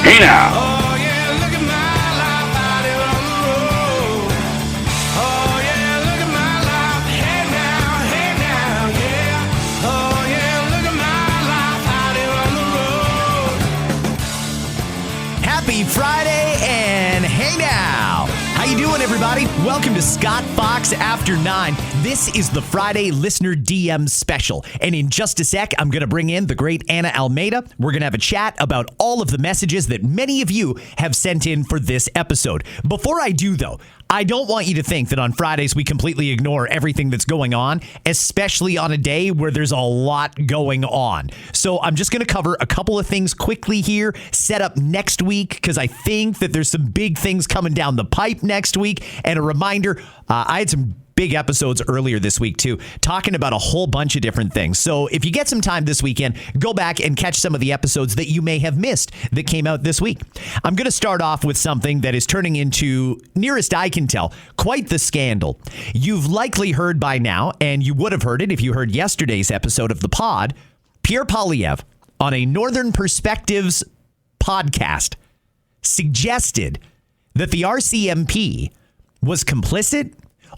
Hey now. Oh yeah, look at my life out here on the road. Oh yeah, look at my life. Hey now, yeah. Oh yeah, look at my life out here on the road. Happy Friday and hey now. How you doing, everybody? Welcome to Scott Fox After 9. This is the Friday Listener DM special. And in just a sec, I'm going to bring in the great Anna Almeida. We're going to have a chat about all of the messages that many of you have sent in for this episode. Before I do, though, I don't want you to think that on Fridays we completely ignore everything that's going on, especially on a day where there's a lot going on. So I'm just going to cover a couple of things quickly here, set up next week, because I think that there's some big things coming down the pipe next week. And a reminder, I had some big episodes earlier this week, too, talking about a whole bunch of different things. So if you get some time this weekend, go back and catch some of the episodes that you may have missed that came out this week. I'm going to start off with something that is turning into, nearest I can tell, quite the scandal. You've likely heard by now, and you would have heard it if you heard yesterday's episode of the pod, Pierre Poilievre on a Northern Perspectives podcast suggested that the RCMP was complicit,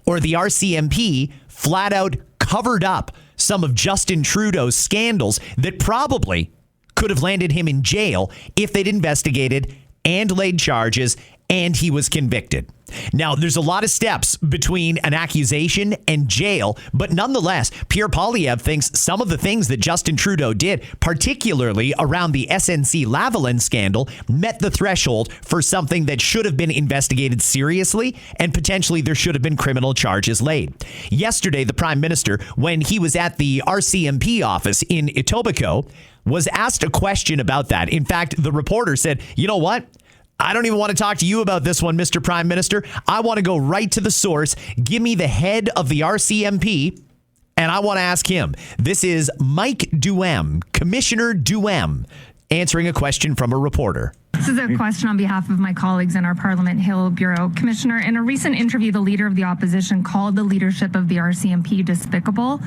or the RCMP flat out covered up some of Justin Trudeau's scandals that probably could have landed him in jail if they'd investigated and laid charges and he was convicted. Now, there's a lot of steps between an accusation and jail, but nonetheless, Pierre Poilievre thinks some of the things that Justin Trudeau did, particularly around the SNC-Lavalin scandal, met the threshold for something that should have been investigated seriously, and potentially there should have been criminal charges laid. Yesterday, the Prime Minister, when he was at the RCMP office in Etobicoke, was asked a question about that. In fact, the reporter said, you know what? I don't even want to talk to you about this one, Mr. Prime Minister. I want to go right to the source. Give me the head of the RCMP, and I want to ask him. This is Mike Duhem, Commissioner Duhem, answering a question from a reporter. This is a question on behalf of my colleagues in our Parliament Hill Bureau. Commissioner, in a recent interview, the leader of the opposition called the leadership of the RCMP despicable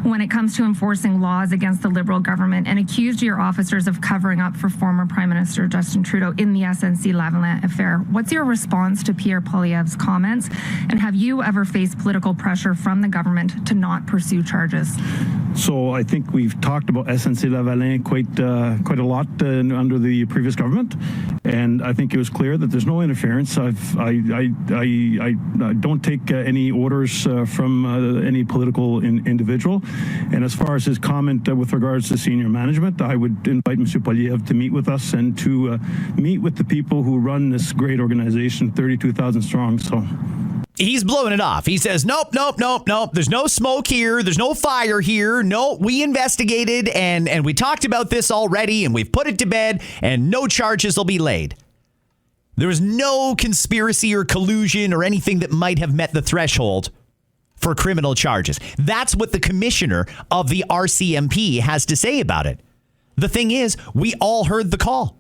when it comes to enforcing laws against the Liberal government and accused your officers of covering up for former Prime Minister Justin Trudeau in the SNC-Lavalin affair. What's your response to Pierre Poilievre's comments? And have you ever faced political pressure from the government to not pursue charges? So I think we've talked about SNC-Lavalin quite a lot under the previous government. And I think it was clear that there's no interference. I don't take any orders from any political individual. And as far as his comment with regards to senior management, I would invite Mr. Poilievre to meet with us and to meet with the people who run this great organization, 32,000 strong. So he's blowing it off. He says, nope. There's no smoke here. There's no fire here. No, we investigated and we talked about this already and we've put it to bed and no charges will be laid. There was no conspiracy or collusion or anything that might have met the threshold for criminal charges. That's what the commissioner of the RCMP has to say about it. The thing is, we all heard the call.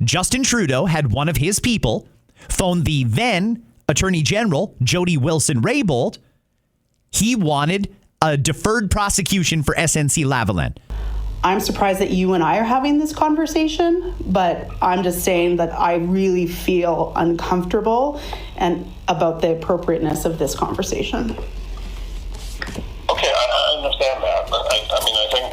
Justin Trudeau had one of his people phone the then Attorney General, Jody Wilson-Raybould. He wanted a deferred prosecution for SNC-Lavalin. I'm surprised that you and I are having this conversation, but I'm just saying that I really feel uncomfortable and about the appropriateness of this conversation. Okay, I understand that, but I think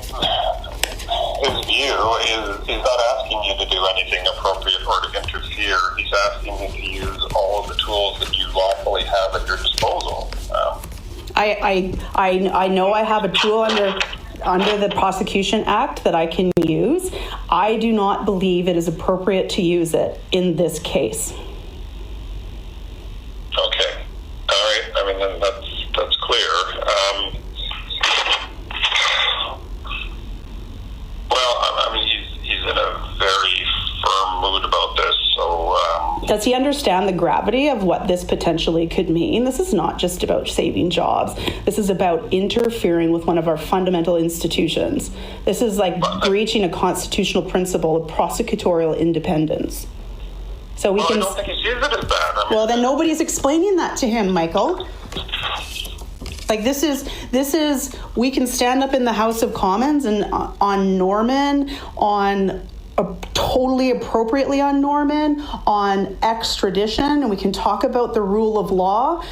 his view is not asking you to do anything appropriate or to interfere. He's asking you to use all of the tools that you lawfully have at your disposal. I know I have a tool under the Prosecution Act that I can use. I do not believe it is appropriate to use it in this case. Okay. All right. Then that's clear. He's in a very firm mood about this. So does he understand the gravity of what this potentially could mean? This is not just about saving jobs. This is about interfering with one of our fundamental institutions. This is like breaching a constitutional principle of prosecutorial independence. So we can. I don't think he sees it as that. Well, then nobody's explaining that to him, Michael. Like this is we can stand up in the House of Commons and on Norman, on totally appropriately on Norman, on extradition, and we can talk about the rule of law.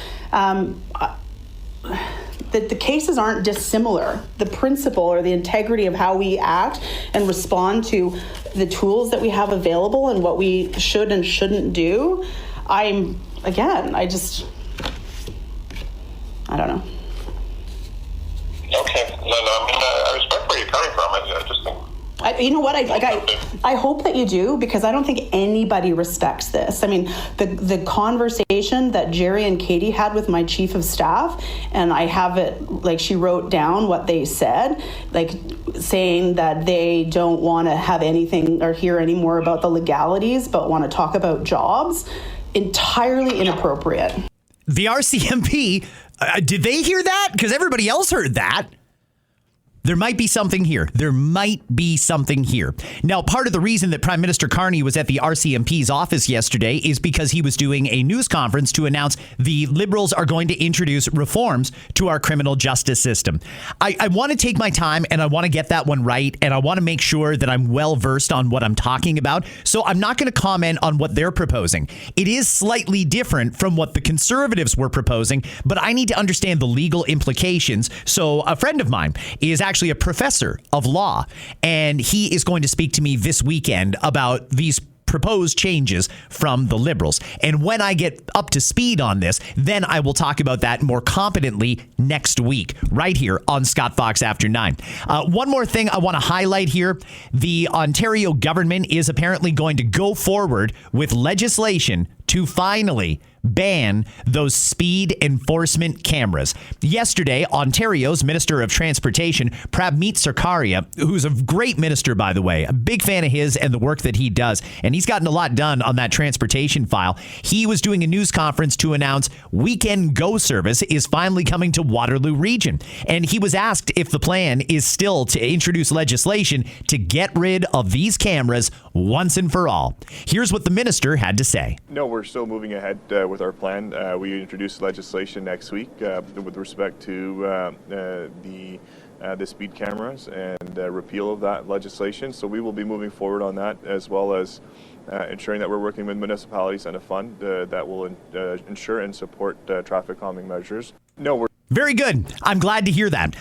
The cases aren't dissimilar. The principle or the integrity of how we act and respond to the tools that we have available and what we should and shouldn't do. I don't know. Okay. No, I respect where you're coming from. I just think... You know what? I hope that you do, because I don't think anybody respects this. I mean, the conversation that Jerry and Katie had with my chief of staff, and I have it, like, she wrote down what they said, like saying that they don't want to have anything or hear any more about the legalities, but want to talk about jobs. Entirely inappropriate. The RCMP, did they hear that? Because everybody else heard that. There might be something here. Now, part of the reason that Prime Minister Carney was at the RCMP's office yesterday is because he was doing a news conference to announce the Liberals are going to introduce reforms to our criminal justice system. I want to take my time and I want to get that one right, and I want to make sure that I'm well versed on what I'm talking about. So I'm not going to comment on what they're proposing. It is slightly different from what the Conservatives were proposing, but I need to understand the legal implications. So a friend of mine is actually a professor of law, and he is going to speak to me this weekend about these proposed changes from the Liberals. And when I get up to speed on this, then I will talk about that more competently next week, right here on Scott Fox After 9. One more thing I want to highlight here. The Ontario government is apparently going to go forward with legislation to finally ban those speed enforcement cameras. Yesterday, Ontario's Minister of Transportation, Prabmeet Sarkaria, who's a great minister, by the way, a big fan of his and the work that he does, and he's gotten a lot done on that transportation file. He was doing a news conference to announce Weekend Go service is finally coming to Waterloo Region. And he was asked if the plan is still to introduce legislation to get rid of these cameras once and for all. Here's what the minister had to say. No, we're still moving ahead with our plan. We introduce legislation next week with respect to the speed cameras and repeal of that legislation. So we will be moving forward on that, as well as ensuring that we're working with municipalities and a fund that will ensure and support traffic calming measures. No, we're Very good. I'm glad to hear that.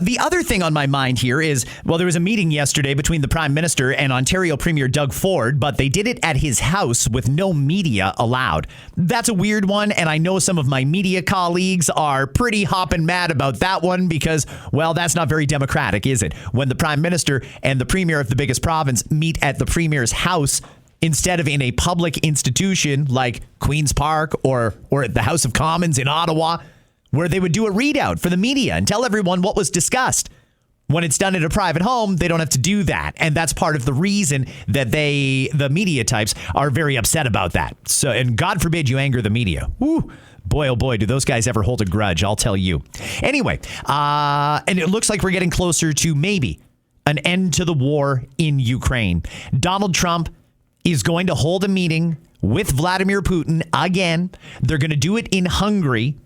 The other thing on my mind here is, well, there was a meeting yesterday between the Prime Minister and Ontario Premier Doug Ford, but they did it at his house with no media allowed. That's a weird one, and I know some of my media colleagues are pretty hopping mad about that one because, well, that's not very democratic, is it? When the Prime Minister and the Premier of the biggest province meet at the Premier's house instead of in a public institution like Queen's Park or at the House of Commons in Ottawa, where they would do a readout for the media and tell everyone what was discussed. When it's done at a private home, they don't have to do that. And that's part of the reason that the media types are very upset about that. So, and God forbid you anger the media. Woo. Boy, oh boy, do those guys ever hold a grudge, I'll tell you. Anyway, and it looks like we're getting closer to maybe an end to the war in Ukraine. Donald Trump is going to hold a meeting with Vladimir Putin again. They're going to do it in Hungary.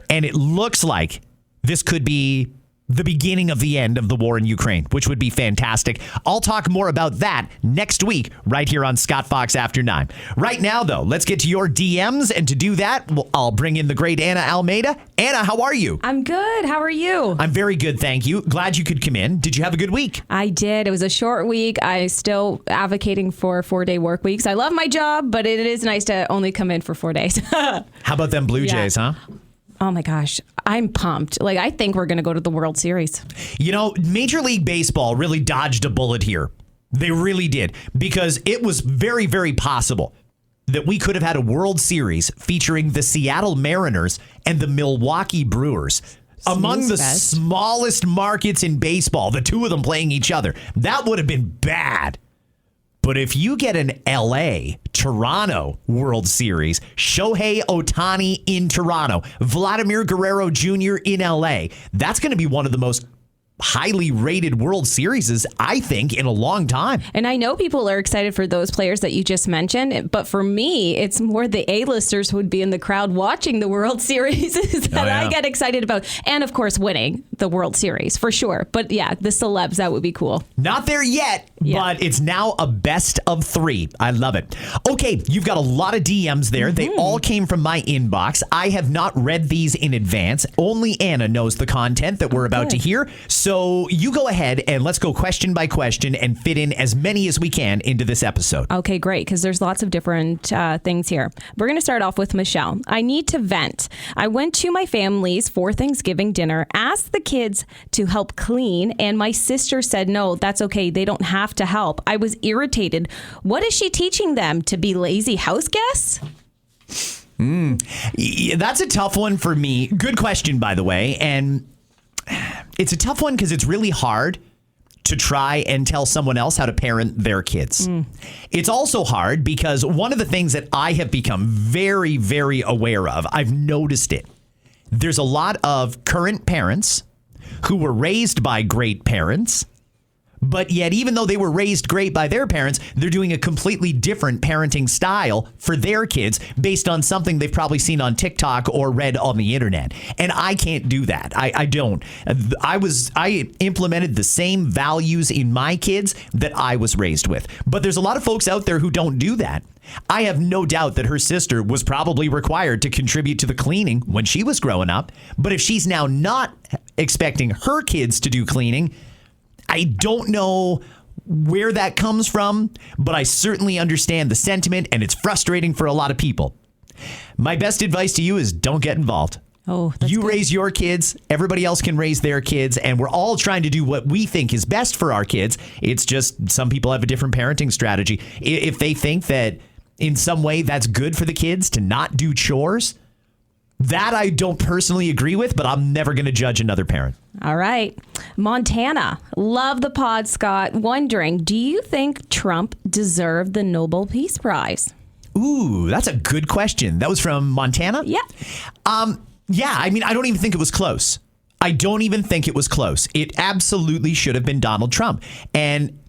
And it looks like this could be the beginning of the end of the war in Ukraine, which would be fantastic. I'll talk more about that next week right here on Scott Fox After 9. Right now, though, let's get to your DMs. And to do that, I'll bring in the great Anna Almeida. Anna, how are you? I'm good. How are you? I'm very good, thank you. Glad you could come in. Did you have a good week? I did. It was a short week. I'm still advocating for 4-day work weeks. I love my job, but it is nice to only come in for 4 days. How about them Blue Jays, huh? Oh my gosh, I'm pumped. Like, I think we're going to go to the World Series. You know, Major League Baseball really dodged a bullet here. They really did, because it was very, very possible that we could have had a World Series featuring the Seattle Mariners and the Milwaukee Brewers. Among the smallest markets in baseball, the two of them playing each other. That would have been bad. But if you get an LA-Toronto World Series, Shohei Ohtani in Toronto, Vladimir Guerrero Jr. in LA, that's going to be one of the most highly rated World Series, I think, in a long time. And I know people are excited for those players that you just mentioned, but for me, it's more the A-listers would be in the crowd watching the World Series that I get excited about. And of course, winning. the World Series for sure. But yeah, the celebs, that would be cool. Not there yet, but it's now a best of 3. I love it. Okay, you've got a lot of DMs there. They all came from my inbox. I have not read these in advance. Only Anna knows the content that we're about to hear. So you go ahead and let's go question by question and fit in as many as we can into this episode. Okay, great, because there's lots of different things here. We're going to start off with Michelle. I need to vent. I went to my family's for Thanksgiving dinner, asked the kids to help clean, and my sister said, no, that's okay. They don't have to help. I was irritated. What is she teaching them? To be lazy house guests? That's a tough one for me. Good question, by the way. And it's a tough one because it's really hard to try and tell someone else how to parent their kids. It's also hard because one of the things that I have become very, very aware of, I've noticed it. There's a lot of current parents who were raised by great parents, but yet even though they were raised great by their parents, they're doing a completely different parenting style for their kids based on something they've probably seen on TikTok or read on the internet. And I can't do that. I don't. I implemented the same values in my kids that I was raised with. But there's a lot of folks out there who don't do that. I have no doubt that her sister was probably required to contribute to the cleaning when she was growing up. But if she's now not expecting her kids to do cleaning, I don't know where that comes from, but I certainly understand the sentiment, and it's frustrating for a lot of people. My best advice to you is don't get involved. Oh, that's good. Raise your kids. Everybody else can raise their kids, and we're all trying to do what we think is best for our kids. It's just some people have a different parenting strategy. If they think that in some way that's good for the kids to not do chores, that I don't personally agree with, but I'm never going to judge another parent. All right. Montana. Love the pod, Scott. Wondering, do you think Trump deserved the Nobel Peace Prize? Ooh, that's a good question. That was from Montana? Yeah. Yeah, I mean, I don't even think it was close. I don't even think it was close. It absolutely should have been Donald Trump. And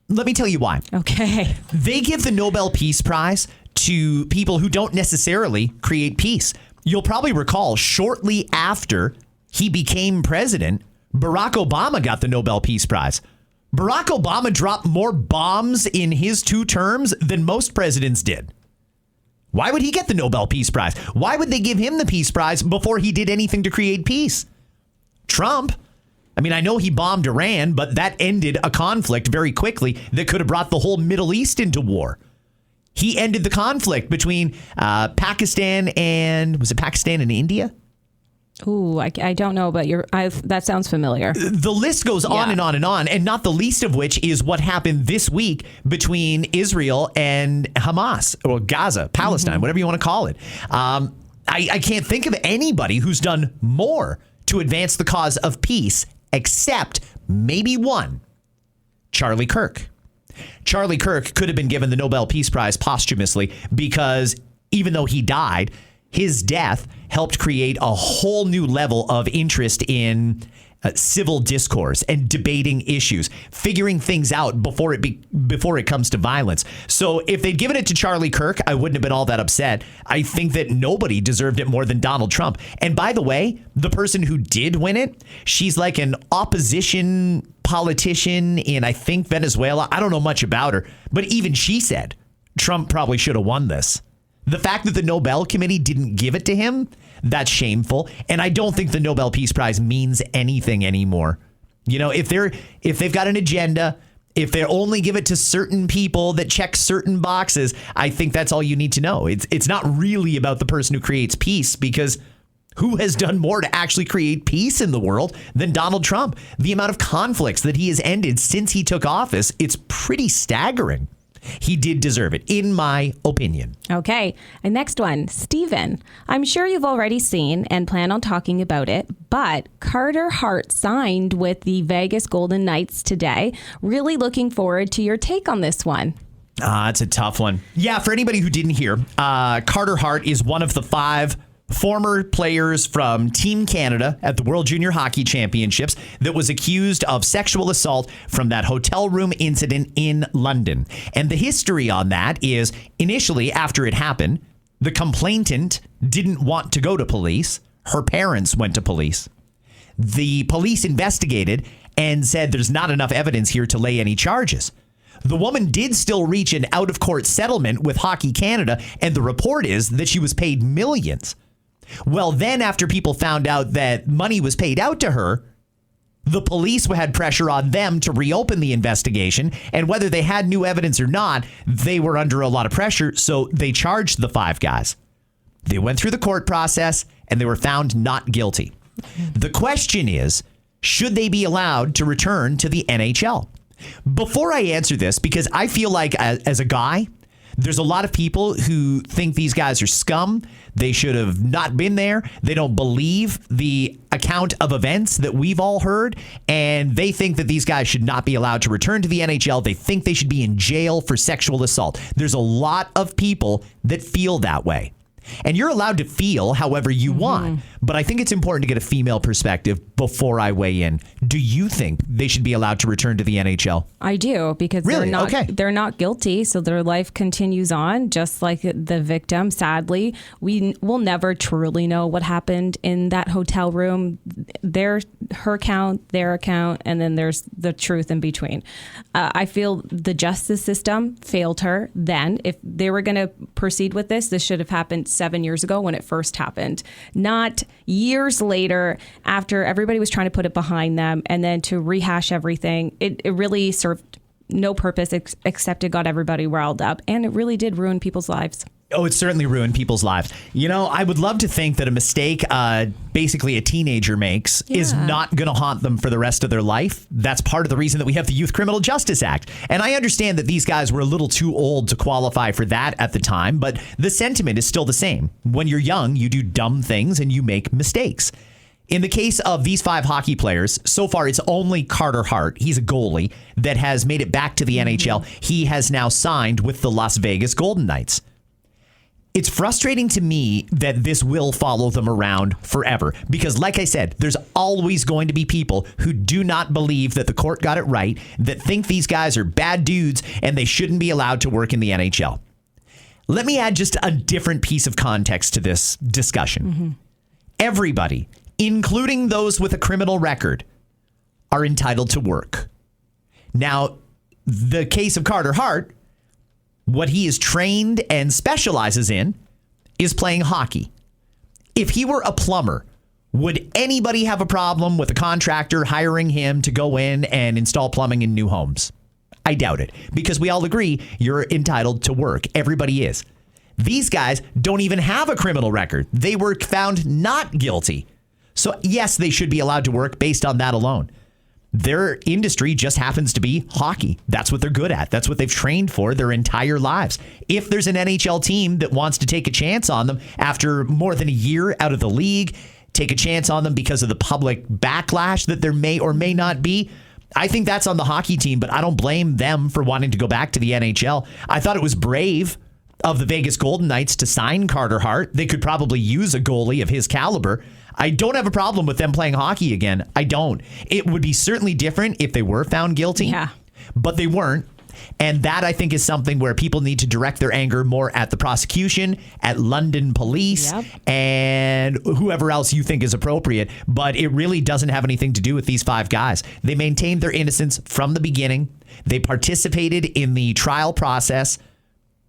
let me tell you why. Okay. They give the Nobel Peace Prize to people who don't necessarily create peace. You'll probably recall shortly after he became president, Barack Obama got the Nobel Peace Prize. Barack Obama dropped more bombs in his 2 terms than most presidents did. Why would he get the Nobel Peace Prize? Why would they give him the Peace Prize before he did anything to create peace? Trump, I mean, I know he bombed Iran, but that ended a conflict very quickly that could have brought the whole Middle East into war. He ended the conflict between Pakistan and, was it Pakistan and India? Ooh, I don't know, but that sounds familiar. The list goes on and on and on, and not the least of which is what happened this week between Israel and Hamas, or Gaza, Palestine, whatever you want to call it. I can't think of anybody who's done more to advance the cause of peace, except maybe one, Charlie Kirk. Charlie Kirk could have been given the Nobel Peace Prize posthumously because even though he died, his death helped create a whole new level of interest in civil discourse and debating issues, figuring things out before it comes to violence. So if they'd given it to Charlie Kirk, I wouldn't have been all that upset. I think that nobody deserved it more than Donald Trump. And by the way, the person who did win it, she's like an opposition politician in, I think, Venezuela. I don't know much about her, but even she said Trump probably should have won this. The fact that the Nobel Committee didn't give it to him, that's shameful. And I don't think the Nobel Peace Prize means anything anymore. You know, if they've got an agenda, if they only give it to certain people that check certain boxes, I think that's all you need to know. It's not really about the person who creates peace, because who has done more to actually create peace in the world than Donald Trump? The amount of conflicts that he has ended since he took office, it's pretty staggering. He did deserve it, in my opinion. Okay. And next one, Stephen. I'm sure you've already seen and plan on talking about it, but Carter Hart signed with the Vegas Golden Knights today. Really looking forward to your take on this one. It's a tough one. Yeah, for anybody who didn't hear, Carter Hart is one of the 5 former players from Team Canada at the World Junior Hockey Championships that was accused of sexual assault from that hotel room incident in London. And the history on that is, initially, after it happened, the complainant didn't want to go to police. Her parents went to police. The police investigated and said there's not enough evidence here to lay any charges. The woman did still reach an out-of-court settlement with Hockey Canada, and the report is that she was paid millions. Well, then after people found out that money was paid out to her, the police had pressure on them to reopen the investigation, and whether they had new evidence or not, they were under a lot of pressure, so they charged the 5 guys. They went through the court process, and they were found not guilty. The question is, should they be allowed to return to the NHL? Before I answer this, because I feel like as a guy, there's a lot of people who think these guys are scum. They should have not been there. They don't believe the account of events that we've all heard. And they think that these guys should not be allowed to return to the NHL. They think they should be in jail for sexual assault. There's a lot of people that feel that way. And you're allowed to feel however you want. But I think it's important to get a female perspective before I weigh in. Do you think they should be allowed to return to the NHL? I do, because Really? they're not guilty, so their life continues on, just like the victim. Sadly, we will never truly know what happened in that hotel room. Her account, their account, and then there's the truth in between. I feel the justice system failed her then. If they were going to proceed with this should have happened 7 years ago when it first happened, not years later after everybody was trying to put it behind them, and then to rehash everything. It really served no purpose except it got everybody riled up, and it really did ruin people's lives. Oh, it certainly ruined people's lives. You know, I would love to think that a mistake basically a teenager makes is not going to haunt them for the rest of their life. That's part of the reason that we have the Youth Criminal Justice Act. And I understand that these guys were a little too old to qualify for that at the time, but the sentiment is still the same. When you're young, you do dumb things and you make mistakes. In the case of these 5 hockey players, so far it's only Carter Hart, he's a goalie, that has made it back to the NHL. He has now signed with the Las Vegas Golden Knights. It's frustrating to me that this will follow them around forever because, like I said, there's always going to be people who do not believe that the court got it right, that think these guys are bad dudes and they shouldn't be allowed to work in the NHL. Let me add just a different piece of context to this discussion. Everybody, including those with a criminal record, are entitled to work. Now, the case of Carter Hart, what he is trained and specializes in is playing hockey. If he were a plumber, would anybody have a problem with a contractor hiring him to go in and install plumbing in new homes? I doubt it, because we all agree you're entitled to work. Everybody is. These guys don't even have a criminal record. They were found not guilty. So yes, they should be allowed to work based on that alone. Their industry just happens to be hockey. That's what they're good at. That's what they've trained for their entire lives. If there's an NHL team that wants to take a chance on them after more than a year out of the league, take a chance on them because of the public backlash that there may or may not be, I think that's on the hockey team, but I don't blame them for wanting to go back to the NHL. I thought it was brave of the Vegas Golden Knights to sign Carter Hart. They could probably use a goalie of his caliber. I don't have a problem with them playing hockey again. I don't. It would be certainly different if they were found guilty, but they weren't. And that, I think, is something where people need to direct their anger more at the prosecution, at London police, and whoever else you think is appropriate. But it really doesn't have anything to do with these 5 guys. They maintained their innocence from the beginning. They participated in the trial process.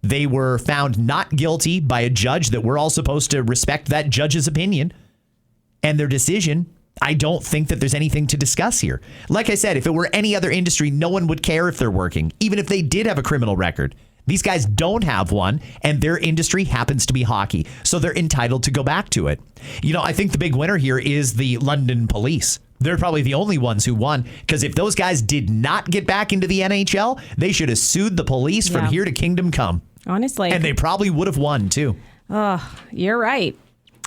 They were found not guilty by a judge that we're all supposed to respect that judge's opinion. And their decision, I don't think that there's anything to discuss here. Like I said, if it were any other industry, no one would care if they're working, even if they did have a criminal record. These guys don't have one, and their industry happens to be hockey, so they're entitled to go back to it. You know, I think the big winner here is the London police. They're probably the only ones who won, because if those guys did not get back into the NHL, they should have sued the police from here to kingdom come. Honestly. And they probably would have won, too. Oh, you're right.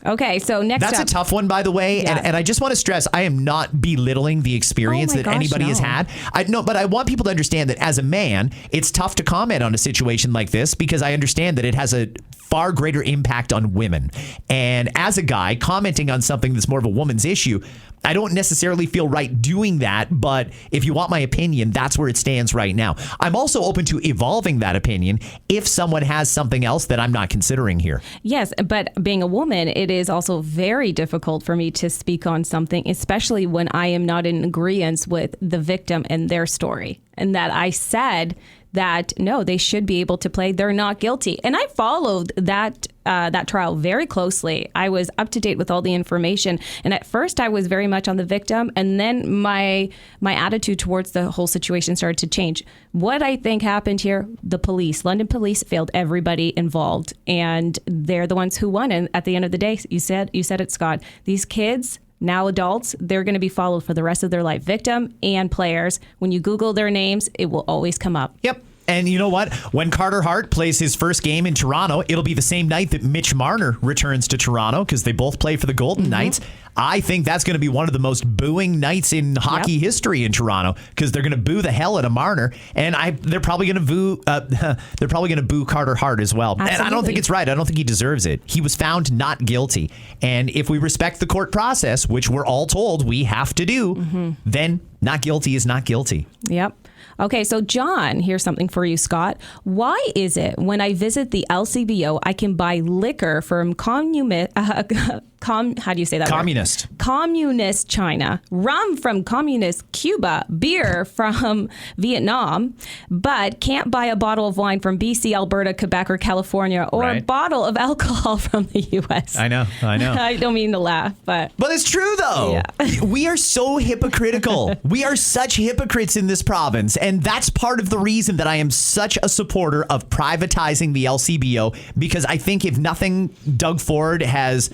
Okay, so next That's up. a tough one, by the way. Yeah. And I just want to stress, I am not belittling the experience that anybody has had. But I want people to understand that as a man, it's tough to comment on a situation like this because I understand that it has a far greater impact on women. And as a guy commenting on something that's more of a woman's issue, I don't necessarily feel right doing that, but if you want my opinion, that's where it stands right now. I'm also open to evolving that opinion if someone has something else that I'm not considering here. Yes, but being a woman, it is also very difficult for me to speak on something, especially when I am not in agreement with the victim and their story. And that I said that, no, they should be able to play. They're not guilty. And I followed that trial very closely. I was up to date with all the information. And at first I was very much on the victim. And then my attitude towards the whole situation started to change. What I think happened here, the police, London police failed everybody involved. And they're the ones who won. And at the end of the day, you said it, Scott, these kids, now adults, they're going to be followed for the rest of their life. Victim and players. When you Google their names, it will always come up. Yep. And you know what? When Carter Hart plays his first game in Toronto, it'll be the same night that Mitch Marner returns to Toronto because they both play for the Golden Knights. I think that's going to be one of the most booing nights in hockey history in Toronto because they're going to boo the hell out of Marner, and they're probably going to boo. They're probably going to boo Carter Hart as well. Absolutely. And I don't think it's right. I don't think he deserves it. He was found not guilty, and if we respect the court process, which we're all told we have to do, then not guilty is not guilty. Yep. Okay, so John, here's something for you, Scott. Why is it when I visit the LCBO, I can buy liquor from how do you say that Communist. word? Communist China, rum from communist Cuba, beer from Vietnam, but can't buy a bottle of wine from BC, Alberta, Quebec, or California, or a bottle of alcohol from the U.S. I know. I don't mean to laugh, but it's true, though. Yeah. We are so hypocritical. We are such hypocrites in this province. And that's part of the reason that I am such a supporter of privatizing the LCBO, because I think if nothing, Doug Ford has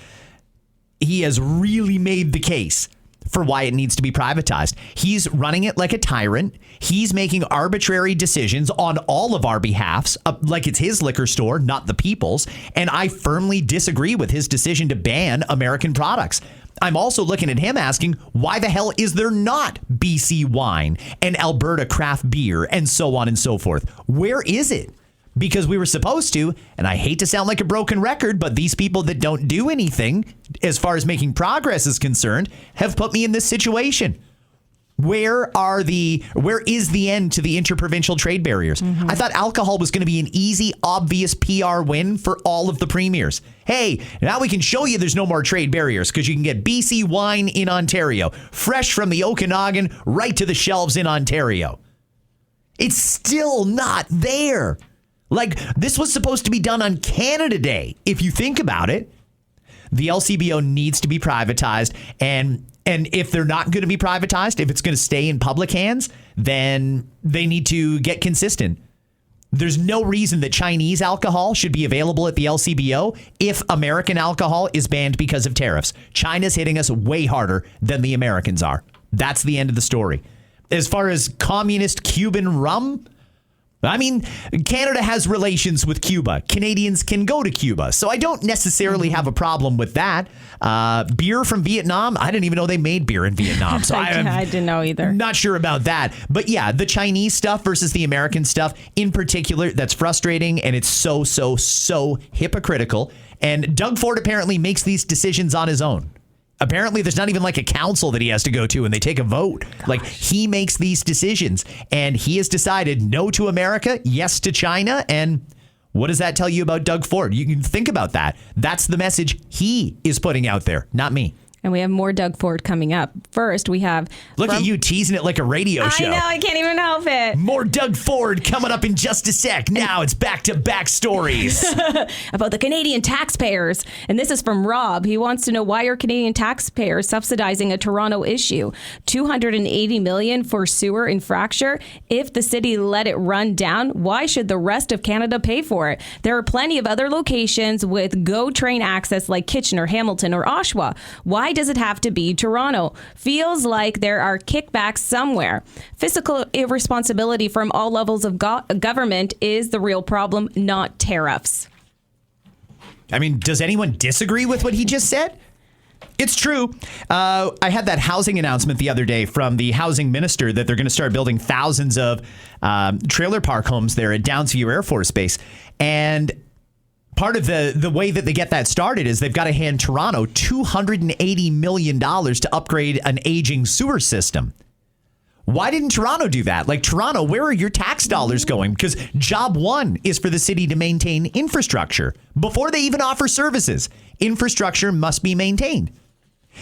really made the case for why it needs to be privatized. He's running it like a tyrant. He's making arbitrary decisions on all of our behalfs, like it's his liquor store, not the people's. And I firmly disagree with his decision to ban American products. I'm also looking at him asking, why the hell is there not BC wine and Alberta craft beer and so on and so forth? Where is it? Because we were supposed to, and I hate to sound like a broken record, but these people that don't do anything as far as making progress is concerned have put me in this situation. Where is the end to the interprovincial trade barriers? I thought alcohol was going to be an easy, obvious PR win for all of the premiers. Hey, now we can show you there's no more trade barriers because you can get BC wine in Ontario, fresh from the Okanagan, right to the shelves in Ontario. It's still not there. Like, this was supposed to be done on Canada Day, if you think about it. The LCBO needs to be privatized, and if they're not going to be privatized, if it's going to stay in public hands, then they need to get consistent. There's no reason that Chinese alcohol should be available at the LCBO if American alcohol is banned because of tariffs. China's hitting us way harder than the Americans are. That's the end of the story. As far as communist Cuban rum, I mean, Canada has relations with Cuba. Canadians can go to Cuba. So I don't necessarily have a problem with that. Beer from Vietnam, I didn't even know they made beer in Vietnam. So I didn't know either. Not sure about that. But yeah, the Chinese stuff versus the American stuff in particular, that's frustrating. And it's so hypocritical. And Doug Ford apparently makes these decisions on his own. Apparently, there's not even like a council that he has to go to and they take a vote. Like, he makes these decisions and he has decided no to America, yes to China. And what does that tell you about Doug Ford? You can think about that. That's the message he is putting out there, not me. And we have more Doug Ford coming up. First, we have... Look at you teasing it like a radio show. I know, I can't even help it. More Doug Ford coming up in just a sec. Now it's back-to-back stories. About the Canadian taxpayers. And this is from Rob. He wants to know, why are Canadian taxpayers subsidizing a Toronto issue? $280 million for sewer in Fracture? If the city let it run down, why should the rest of Canada pay for it? There are plenty of other locations with GO train access like Kitchener, Hamilton, or Oshawa. Why does it have to be Toronto? Feels like there are kickbacks somewhere. Fiscal irresponsibility from all levels of government is the real problem, not tariffs. I mean, does anyone disagree with what he just said? It's true. I had that housing announcement the other day from the housing minister that they're going to start building thousands of trailer park homes there at Downsview Air Force Base. And part of the way that they get that started is they've got to hand Toronto $280 million to upgrade an aging sewer system. Why didn't Toronto do that? Like, Toronto, where are your tax dollars going? Because job one is for the city to maintain infrastructure. Before they even offer services, infrastructure must be maintained.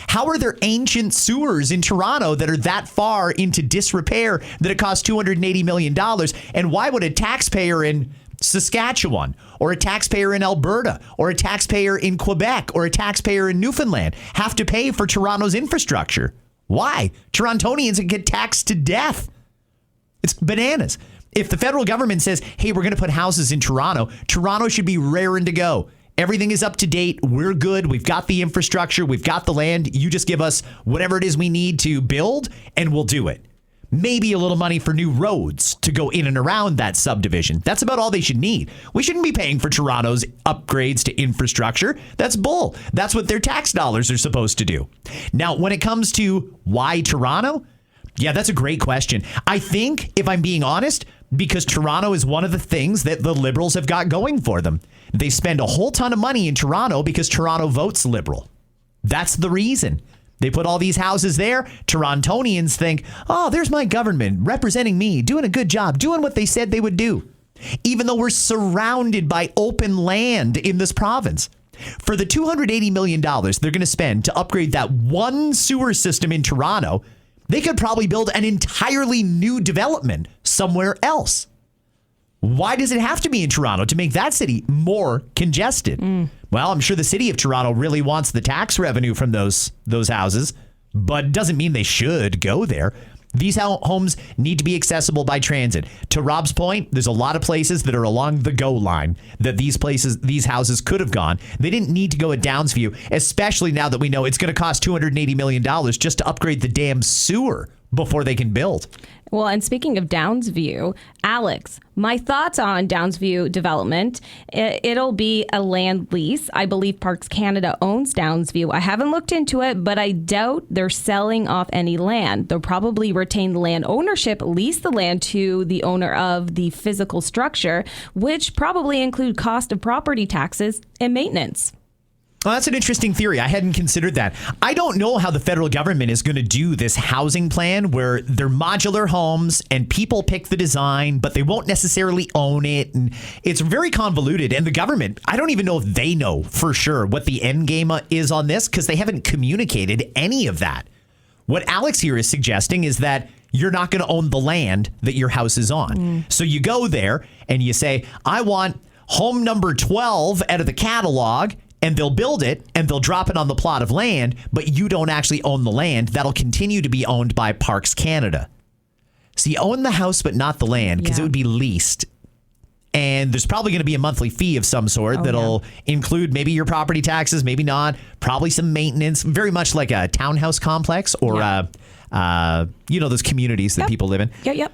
How are there ancient sewers in Toronto that are that far into disrepair that it costs $280 million? And why would a taxpayer in Saskatchewan or a taxpayer in Alberta or a taxpayer in Quebec or a taxpayer in Newfoundland have to pay for Toronto's infrastructure? Why? Torontonians get taxed to death. It's bananas. If the federal government says, hey, we're going to put houses in Toronto, Toronto should be raring to go. Everything is up to date. We're good. We've got the infrastructure. We've got the land. You just give us whatever it is we need to build, and we'll do it. Maybe a little money for new roads to go in and around that subdivision. That's about all they should need. We shouldn't be paying for Toronto's upgrades to infrastructure. That's bull. That's what their tax dollars are supposed to do. Now, when it comes to why Toronto, yeah, that's a great question. I think, if I'm being honest, because Toronto is one of the things that the Liberals have got going for them. They spend a whole ton of money in Toronto because Toronto votes Liberal. That's the reason. They put all these houses there. Torontonians think, oh, there's my government representing me, doing a good job, doing what they said they would do. Even though we're surrounded by open land in this province. For the $280 million they're going to spend to upgrade that one sewer system in Toronto, they could probably build an entirely new development somewhere else. Why does it have to be in Toronto to make that city more congested? Well, I'm sure the city of Toronto really wants the tax revenue from those houses, but it doesn't mean they should go there. These homes need to be accessible by transit. To Rob's point, there's a lot of places that are along the GO line that these houses could have gone. They didn't need to go at Downsview, especially now that we know it's going to cost $280 million just to upgrade the damn sewer before they can build. Well, and speaking of Downsview, Alex, my thoughts on Downsview development. It'll be a land lease. I believe Parks Canada owns Downsview. I haven't looked into it, but I doubt they're selling off any land. They'll probably retain the land ownership, lease the land to the owner of the physical structure, which probably include cost of property taxes and maintenance. Well, that's an interesting theory. I hadn't considered that. I don't know how the federal government is going to do this housing plan where they're modular homes and people pick the design, but they won't necessarily own it. And it's very convoluted. And the government, I don't even know if they know for sure what the end game is on this because they haven't communicated any of that. What Alex here is suggesting is that you're not going to own the land that your house is on. So you go there and you say, I want home number 12 out of the catalog. And they'll build it and they'll drop it on the plot of land, but you don't actually own the land. That'll continue to be owned by Parks Canada. So you own the house, but not the land because it would be leased. And there's probably going to be a monthly fee of some sort that'll include maybe your property taxes, maybe not, probably some maintenance, very much like a townhouse complex or, those communities that people live in. Yep.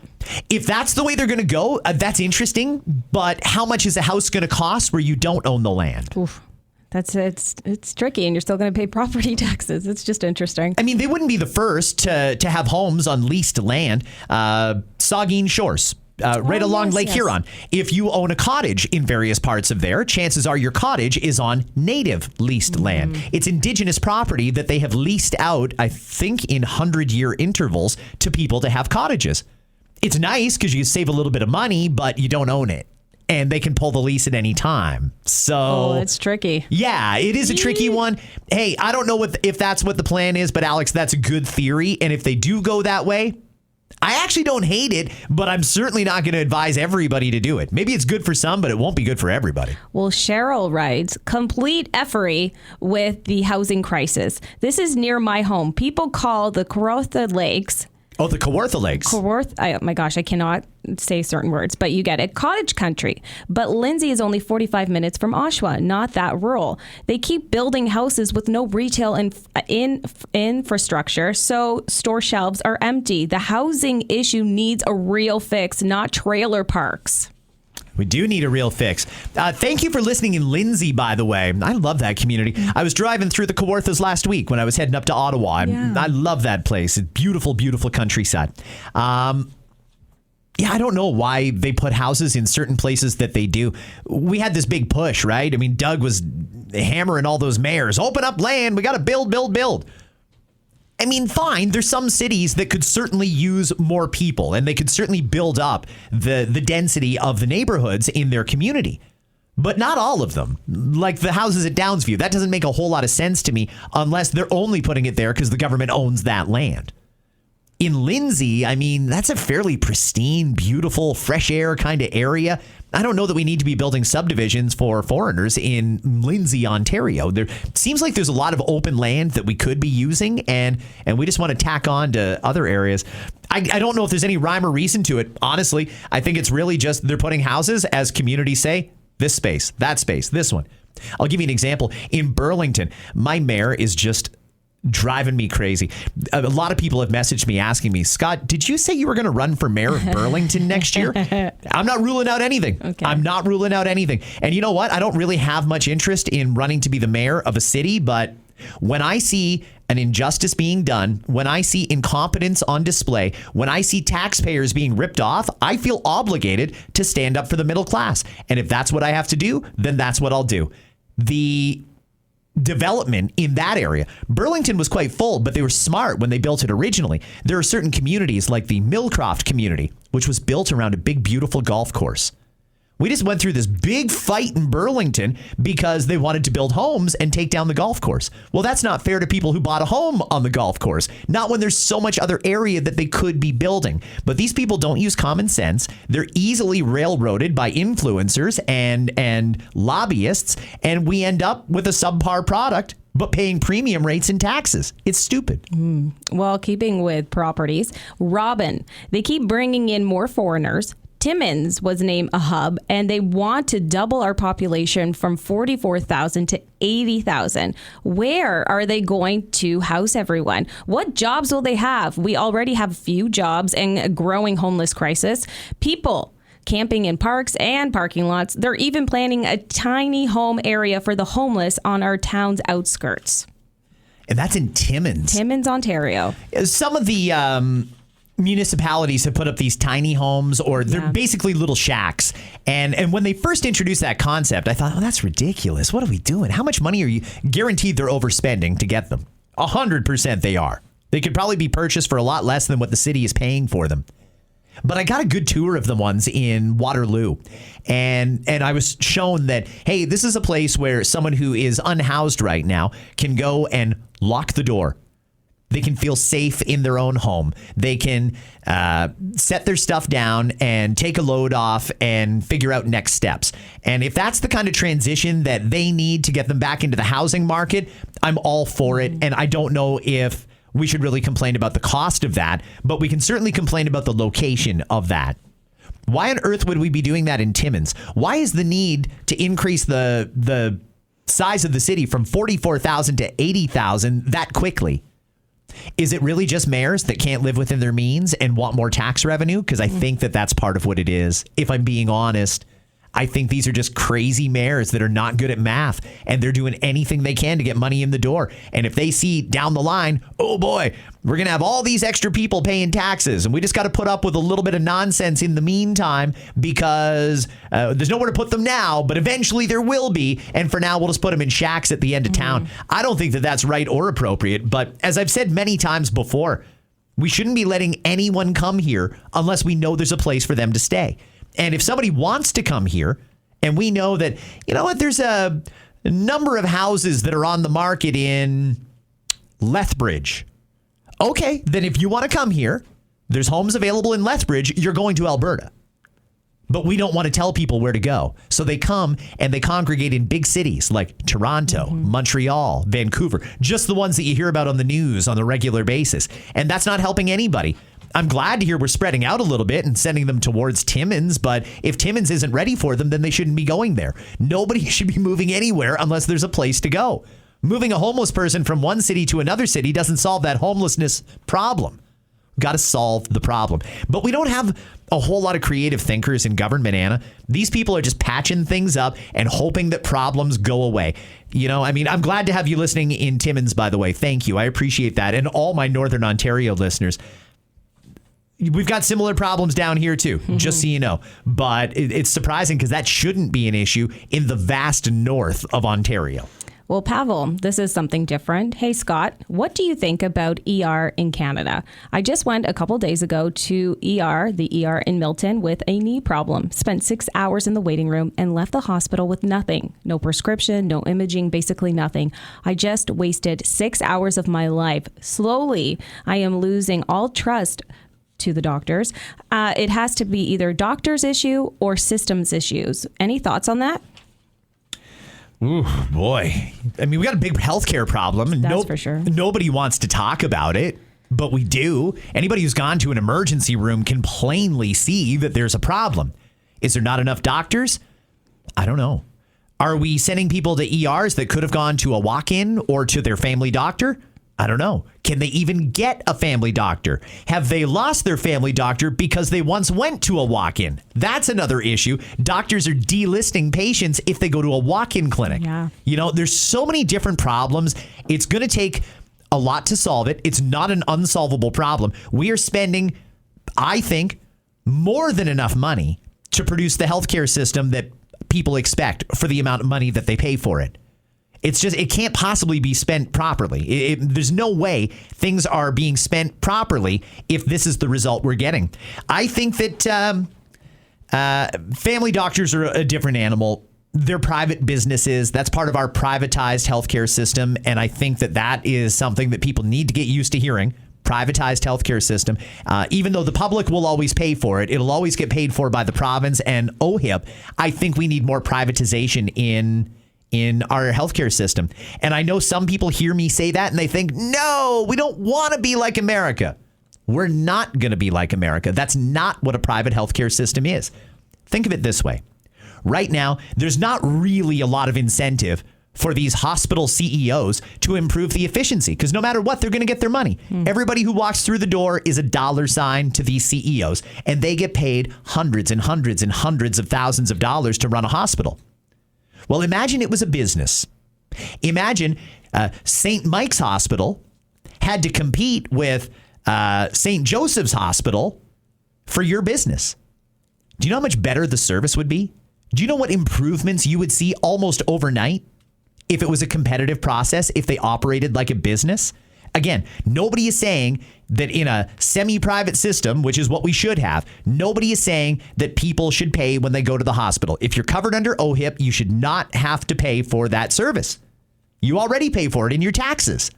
If that's the way they're going to go, that's interesting. But how much is a house going to cost where you don't own the land? Oof. It's tricky, and you're still going to pay property taxes. It's just interesting. I mean, they wouldn't be the first to have homes on leased land. Saugeen Shores, right along Lake Huron. If you own a cottage in various parts of there, chances are your cottage is on native leased land. It's indigenous property that they have leased out, I think, in 100-year intervals to people to have cottages. It's nice because you save a little bit of money, but you don't own it. And they can pull the lease at any time. So it's tricky. Yeah, it is a tricky one. Hey, I don't know if that's what the plan is, but Alex, that's a good theory. And if they do go that way, I actually don't hate it, but I'm certainly not going to advise everybody to do it. Maybe it's good for some, but it won't be good for everybody. Well, Cheryl writes, complete effery with the housing crisis. This is near my home. People call the Kawartha Lakes. Oh, the Kawartha Lakes. Oh my gosh, I cannot say certain words, but you get it. Cottage country. But Lindsay is only 45 minutes from Oshawa, not that rural. They keep building houses with no retail infrastructure, so store shelves are empty. The housing issue needs a real fix, not trailer parks. We do need a real fix. Thank you for listening in Lindsay, by the way. I love that community. I was driving through the Kawarthas last week when I was heading up to Ottawa. I love that place. It's beautiful, beautiful countryside. Yeah, I don't know why they put houses in certain places that they do. We had this big push, right? I mean, Doug was hammering all those mayors. Open up land. We got to build. I mean, fine. There's some cities that could certainly use more people, and they could certainly build up the density of the neighborhoods in their community. But not all of them. Like the houses at Downsview. That doesn't make a whole lot of sense to me unless they're only putting it there because the government owns that land. In Lindsay, I mean, that's a fairly pristine, beautiful, fresh air kind of area. I don't know that we need to be building subdivisions for foreigners in Lindsay, Ontario. There seems like there's a lot of open land that we could be using, and we just want to tack on to other areas. I don't know if there's any rhyme or reason to it. Honestly, I think it's really just they're putting houses, as communities say, this space, that space, this one. I'll give you an example. In Burlington, my mayor is just driving me crazy. A lot of people have messaged me asking me, Scott, did you say you were going to run for mayor of Burlington next year? I'm not ruling out anything. Okay. I'm not ruling out anything. And you know what? I don't really have much interest in running to be the mayor of a city, but when I see an injustice being done, when I see incompetence on display, when I see taxpayers being ripped off, I feel obligated to stand up for the middle class. And if that's what I have to do, then that's what I'll do. The development in that area. Burlington was quite full, but they were smart when they built it originally. There are certain communities like the Millcroft community, which was built around a big, beautiful golf course. We just went through this big fight in Burlington because they wanted to build homes and take down the golf course. Well, that's not fair to people who bought a home on the golf course, not when there's so much other area that they could be building. But these people don't use common sense. They're easily railroaded by influencers and lobbyists, and we end up with a subpar product but paying premium rates and taxes. It's stupid. Well, keeping with properties, Robin, they keep bringing in more foreigners. Timmins was named a hub, and they want to double our population from 44,000 to 80,000. Where are they going to house everyone? What jobs will they have? We already have few jobs and a growing homeless crisis. People camping in parks and parking lots. They're even planning a tiny home area for the homeless on our town's outskirts. And that's in Timmins. Timmins, Ontario. Some of the municipalities have put up these tiny homes, or they're basically little shacks. And when they first introduced that concept, I thought, oh, that's ridiculous. What are we doing? How much money are you? Guaranteed they're overspending to get them. 100% they are. They could probably be purchased for a lot less than what the city is paying for them. But I got a good tour of the ones in Waterloo, and I was shown that, hey, this is a place where someone who is unhoused right now can go and lock the door. They can feel safe in their own home. They can set their stuff down and take a load off and figure out next steps. And if that's the kind of transition that they need to get them back into the housing market, I'm all for it. And I don't know if we should really complain about the cost of that, but we can certainly complain about the location of that. Why on earth would we be doing that in Timmins? Why is the need to increase the size of the city from 44,000 to 80,000 that quickly? Is it really just mayors that can't live within their means and want more tax revenue? Because I think that that's part of what it is. If I'm being honest, I think these are just crazy mayors that are not good at math, and they're doing anything they can to get money in the door. And if they see down the line, oh boy, we're going to have all these extra people paying taxes, and we just got to put up with a little bit of nonsense in the meantime because there's nowhere to put them now, but eventually there will be. And for now, we'll just put them in shacks at the end of town. I don't think that that's right or appropriate. But as I've said many times before, we shouldn't be letting anyone come here unless we know there's a place for them to stay. And if somebody wants to come here, and we know that, you know what, there's a number of houses that are on the market in Lethbridge. Okay, then if you want to come here, there's homes available in Lethbridge, you're going to Alberta. But we don't want to tell people where to go. So they come and they congregate in big cities like Toronto, Montreal, Vancouver, just the ones that you hear about on the news on a regular basis. And that's not helping anybody. I'm glad to hear we're spreading out a little bit and sending them towards Timmins, but if Timmins isn't ready for them, then they shouldn't be going there. Nobody should be moving anywhere unless there's a place to go. Moving a homeless person from one city to another city doesn't solve that homelessness problem. We've got to solve the problem. But we don't have a whole lot of creative thinkers in government, Anna. These people are just patching things up and hoping that problems go away. You know, I mean, I'm glad to have you listening in Timmins, by the way. Thank you. I appreciate that. And all my Northern Ontario listeners. We've got similar problems down here, too, just so you know. But it's surprising because that shouldn't be an issue in the vast north of Ontario. Well, Pavel, this is something different. Hey, Scott, what do you think about ER in Canada? I just went a couple days ago to the ER in Milton, with a knee problem. Spent 6 hours in the waiting room and left the hospital with nothing. No prescription, no imaging, basically nothing. I just wasted 6 hours of my life. Slowly, I am losing all trust to the doctors. It has to be either doctor's issue or systems issues. Any thoughts on that? Ooh, boy. I mean, we got a big healthcare problem. That's for sure. Nobody wants to talk about it, but we do. Anybody who's gone to an emergency room can plainly see that there's a problem. Is there not enough doctors? I don't know. Are we sending people to ERs that could have gone to a walk-in or to their family doctor? I don't know. Can they even get a family doctor? Have they lost their family doctor because they once went to a walk-in? That's another issue. Doctors are delisting patients if they go to a walk-in clinic. Yeah. You know, there's so many different problems. It's going to take a lot to solve it. It's not an unsolvable problem. We are spending, I think, more than enough money to produce the healthcare system that people expect for the amount of money that they pay for it. It's just, it can't possibly be spent properly. There's no way things are being spent properly if this is the result we're getting. I think that family doctors are a different animal. They're private businesses. That's part of our privatized healthcare system. And I think that that is something that people need to get used to hearing. Privatized healthcare system. Even though the public will always pay for it, it'll always get paid for by the province and OHIP. I think we need more privatization in our healthcare system. And I know some people hear me say that and they think, no, we don't want to be like America. We're not going to be like America. That's not what a private healthcare system is. Think of it this way. Right now, there's not really a lot of incentive for these hospital CEOs to improve the efficiency, because no matter what, they're going to get their money. Everybody who walks through the door is a dollar sign to these CEOs, and they get paid hundreds and hundreds and hundreds of thousands of dollars to run a hospital. Well, imagine it was a business. Imagine St. Mike's Hospital had to compete with St. Joseph's Hospital for your business. Do you know how much better the service would be? Do you know what improvements you would see almost overnight if it was a competitive process, if they operated like a business? Again, nobody is saying that in a semi-private system, which is what we should have, nobody is saying that people should pay when they go to the hospital. If you're covered under OHIP, you should not have to pay for that service. You already pay for it in your taxes.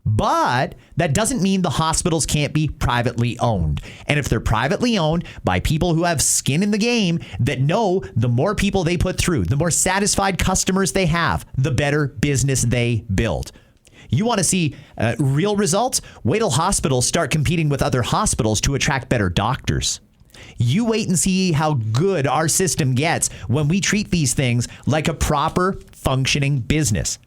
But that doesn't mean the hospitals can't be privately owned. And if they're privately owned by people who have skin in the game, that know the more people they put through, the more satisfied customers they have, the better business they build. You want to see real results? Wait till hospitals start competing with other hospitals to attract better doctors. You wait and see how good our system gets when we treat these things like a proper functioning business.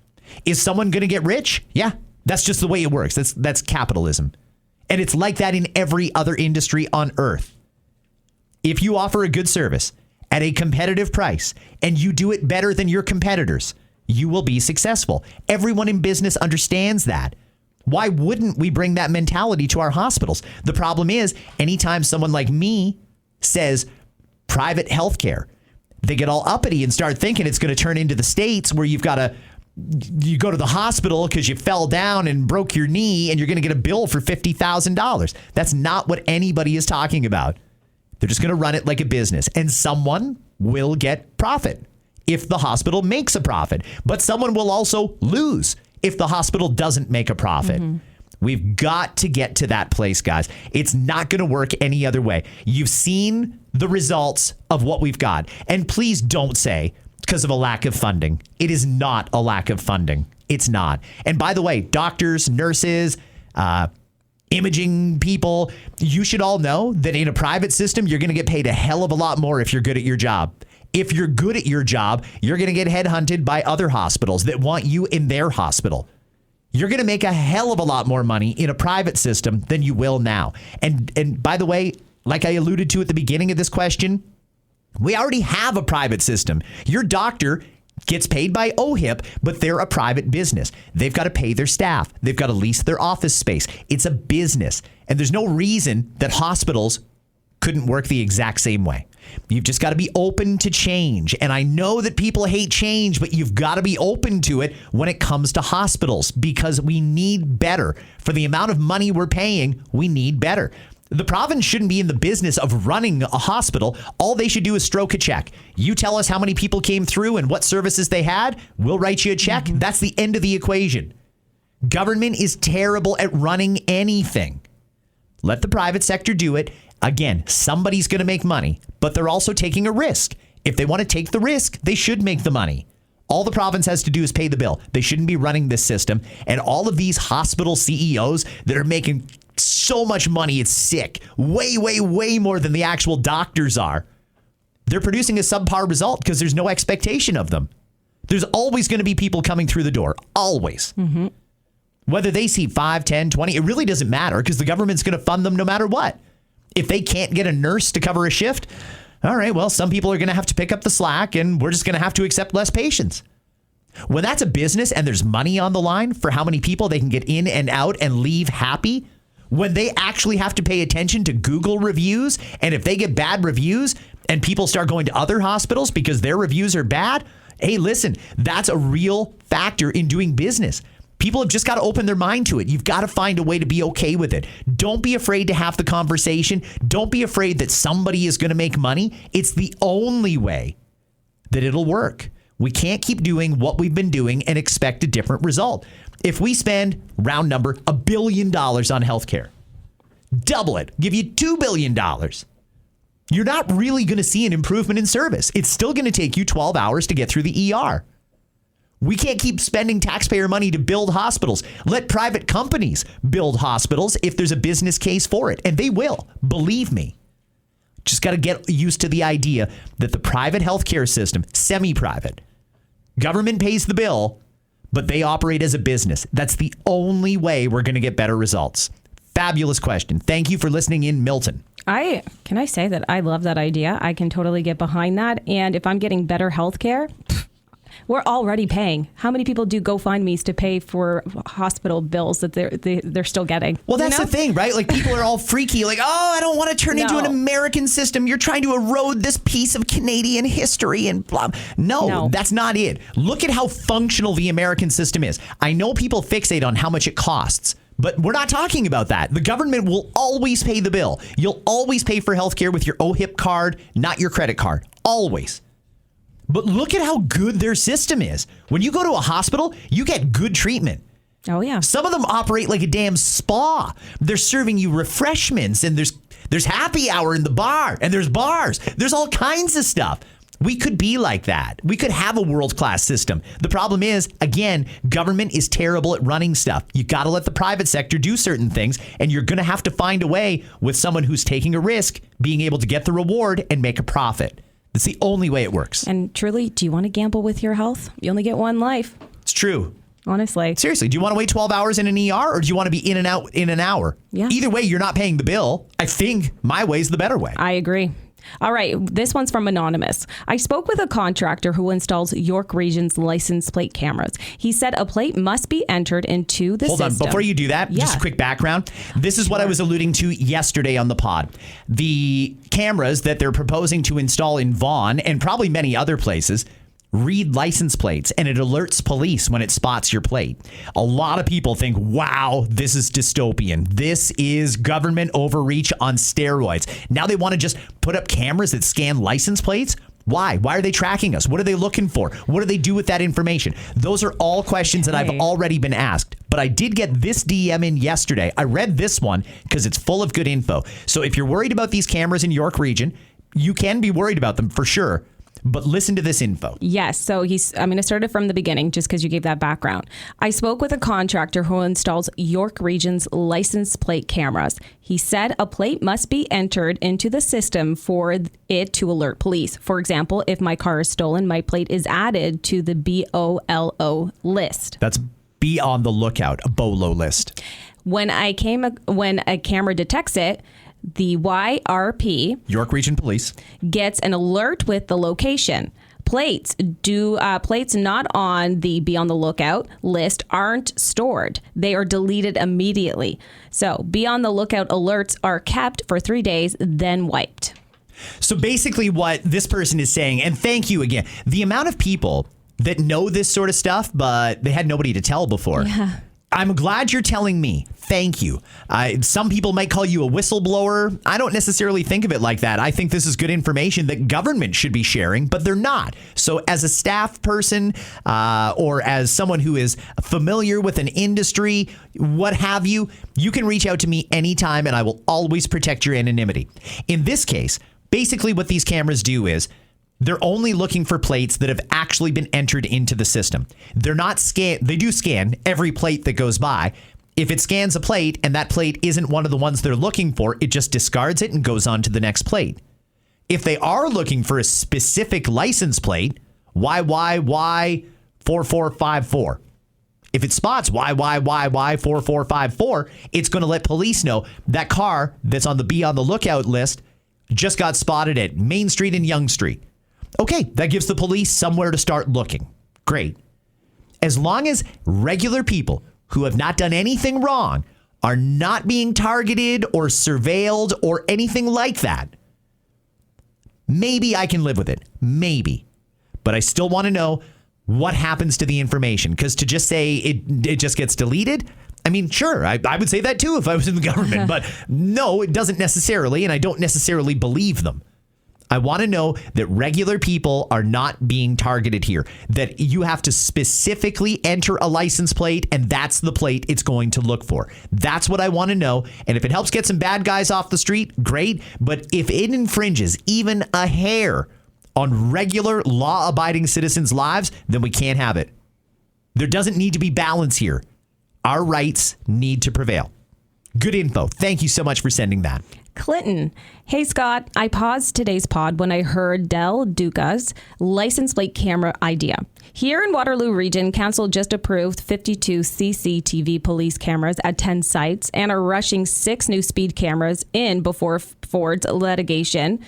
Is someone going to get rich? Yeah, that's just the way it works. That's capitalism. And it's like that in every other industry on earth. If you offer a good service at a competitive price and you do it better than your competitors, you will be successful. Everyone in business understands that. Why wouldn't we bring that mentality to our hospitals? The problem is, anytime someone like me says private healthcare, they get all uppity and start thinking it's going to turn into the States where you go to the hospital because you fell down and broke your knee and you're going to get a bill for $50,000. That's not what anybody is talking about. They're just going to run it like a business, and someone will get profit if the hospital makes a profit, but someone will also lose if the hospital doesn't make a profit. We've got to get to that place, guys. It's not going to work any other way. You've seen the results of what we've got. And please don't say because of a lack of funding. It is not a lack of funding. It's not. And by the way, doctors, nurses, imaging people, you should all know that in a private system, you're going to get paid a hell of a lot more if you're good at your job. If you're good at your job, you're going to get headhunted by other hospitals that want you in their hospital. You're going to make a hell of a lot more money in a private system than you will now. And by the way, like I alluded to at the beginning of this question, we already have a private system. Your doctor gets paid by OHIP, but they're a private business. They've got to pay their staff. They've got to lease their office space. It's a business. And there's no reason that hospitals couldn't work the exact same way. You've just got to be open to change. And I know that people hate change, but you've got to be open to it when it comes to hospitals, because we need better. For the amount of money we're paying, we need better. The province shouldn't be in the business of running a hospital. All they should do is stroke a check. You tell us how many people came through and what services they had. We'll write you a check. That's the end of the equation. Government is terrible at running anything. Let the private sector do it. Again, somebody's going to make money, but they're also taking a risk. If they want to take the risk, they should make the money. All the province has to do is pay the bill. They shouldn't be running this system. And all of these hospital CEOs that are making so much money, it's sick. Way, way, way more than the actual doctors are. They're producing a subpar result because there's no expectation of them. There's always going to be people coming through the door. Always. Mm-hmm. Whether they see 5, 10, 20, it really doesn't matter because the government's going to fund them no matter what. If they can't get a nurse to cover a shift, all right, well, some people are going to have to pick up the slack and we're just going to have to accept less patients. When that's a business and there's money on the line for how many people they can get in and out and leave happy, when they actually have to pay attention to Google reviews, and if they get bad reviews and people start going to other hospitals because their reviews are bad, hey, listen, that's a real factor in doing business. People have just got to open their mind to it. You've got to find a way to be okay with it. Don't be afraid to have the conversation. Don't be afraid that somebody is going to make money. It's the only way that it'll work. We can't keep doing what we've been doing and expect a different result. If we spend, round number, $1 billion on healthcare, double it, give you $2 billion, you're not really going to see an improvement in service. It's still going to take you 12 hours to get through the ER. We can't keep spending taxpayer money to build hospitals. Let private companies build hospitals if there's a business case for it. And they will. Believe me. Just got to get used to the idea that the private healthcare system, semi-private, government pays the bill, but they operate as a business. That's the only way we're going to get better results. Fabulous question. Thank you for listening in, Milton. Can I say that I love that idea? I can totally get behind that. And if I'm getting better health care, we're already paying. How many people do GoFundMe's to pay for hospital bills that they're still getting? Well, that's the thing, right? Like, people are all freaky, like, oh, I don't want to turn into an American system. You're trying to erode this piece of Canadian history and blah. No, that's not it. Look at how functional the American system is. I know people fixate on how much it costs, but we're not talking about that. The government will always pay the bill. You'll always pay for healthcare with your OHIP card, not your credit card. Always. But look at how good their system is. When you go to a hospital, you get good treatment. Oh, yeah. Some of them operate like a damn spa. They're serving you refreshments, and there's happy hour in the bar, and there's bars. There's all kinds of stuff. We could be like that. We could have a world-class system. The problem is, again, government is terrible at running stuff. You got to let the private sector do certain things, and you're going to have to find a way with someone who's taking a risk, being able to get the reward and make a profit. That's the only way it works. And truly, do you want to gamble with your health? You only get one life. It's true. Honestly. Seriously, do you want to wait 12 hours in an ER, or do you want to be in and out in an hour? Yeah. Either way, you're not paying the bill. I think my way is the better way. I agree. All right, this one's from Anonymous. I spoke with a contractor who installs York Region's license plate cameras. He said a plate must be entered into the system. Hold on, before you do that, just a quick background. This is what I was alluding to yesterday on the pod. The cameras that they're proposing to install in Vaughan and probably many other places read license plates, and it alerts police when it spots your plate. A lot of people think, wow, this is dystopian. This is government overreach on steroids. Now they want to just put up cameras that scan license plates? Why? Why are they tracking us? What are they looking for? What do they do with that information? Those are all questions that I've already been asked. But I did get this DM in yesterday. I read this one because it's full of good info. So if you're worried about these cameras in York Region, you can be worried about them for sure. But listen to this info. Yes. So I'm going to start it from the beginning just because you gave that background. I spoke with a contractor who installs York Region's license plate cameras. He said a plate must be entered into the system for it to alert police. For example, if my car is stolen, my plate is added to the BOLO list. That's be on the lookout, a BOLO list. When a camera detects it, the YRP, York Region Police, gets an alert with the location. Plates not on the be on the lookout list aren't stored. They are deleted immediately. So be on the lookout alerts are kept for 3 days, then wiped. So basically what this person is saying, and thank you again, the amount of people that know this sort of stuff, but they had nobody to tell before. Yeah. I'm glad you're telling me. Thank you. Some people might call you a whistleblower. I don't necessarily think of it like that. I think this is good information that government should be sharing, but they're not. So as a staff person or as someone who is familiar with an industry, what have you, you can reach out to me anytime and I will always protect your anonymity. In this case, basically what these cameras do is they're only looking for plates that have actually been entered into the system. They're not they do scan every plate that goes by. If it scans a plate and that plate isn't one of the ones they're looking for, it just discards it and goes on to the next plate. If they are looking for a specific license plate, YYY4454. If it spots YYYY4454, it's going to let police know that car that's on the be on the lookout list just got spotted at Main Street and Yonge Street. Okay, that gives the police somewhere to start looking. Great. As long as regular people who have not done anything wrong are not being targeted or surveilled or anything like that, maybe I can live with it. Maybe. But I still want to know what happens to the information, because to just say it just gets deleted, I mean, sure, I would say that too if I was in the government, but no, it doesn't necessarily, and I don't necessarily believe them. I want to know that regular people are not being targeted here, that you have to specifically enter a license plate and that's the plate it's going to look for. That's what I want to know. And if it helps get some bad guys off the street, great. But if it infringes even a hair on regular law-abiding citizens' lives, then we can't have it. There doesn't need to be balance here. Our rights need to prevail. Good info. Thank you so much for sending that. Clinton. Hey, Scott, I paused today's pod when I heard Del Duca's license plate camera idea. Here in Waterloo Region, Council just approved 52 CCTV police cameras at 10 sites and are rushing 6 new speed cameras in before Ford's litigation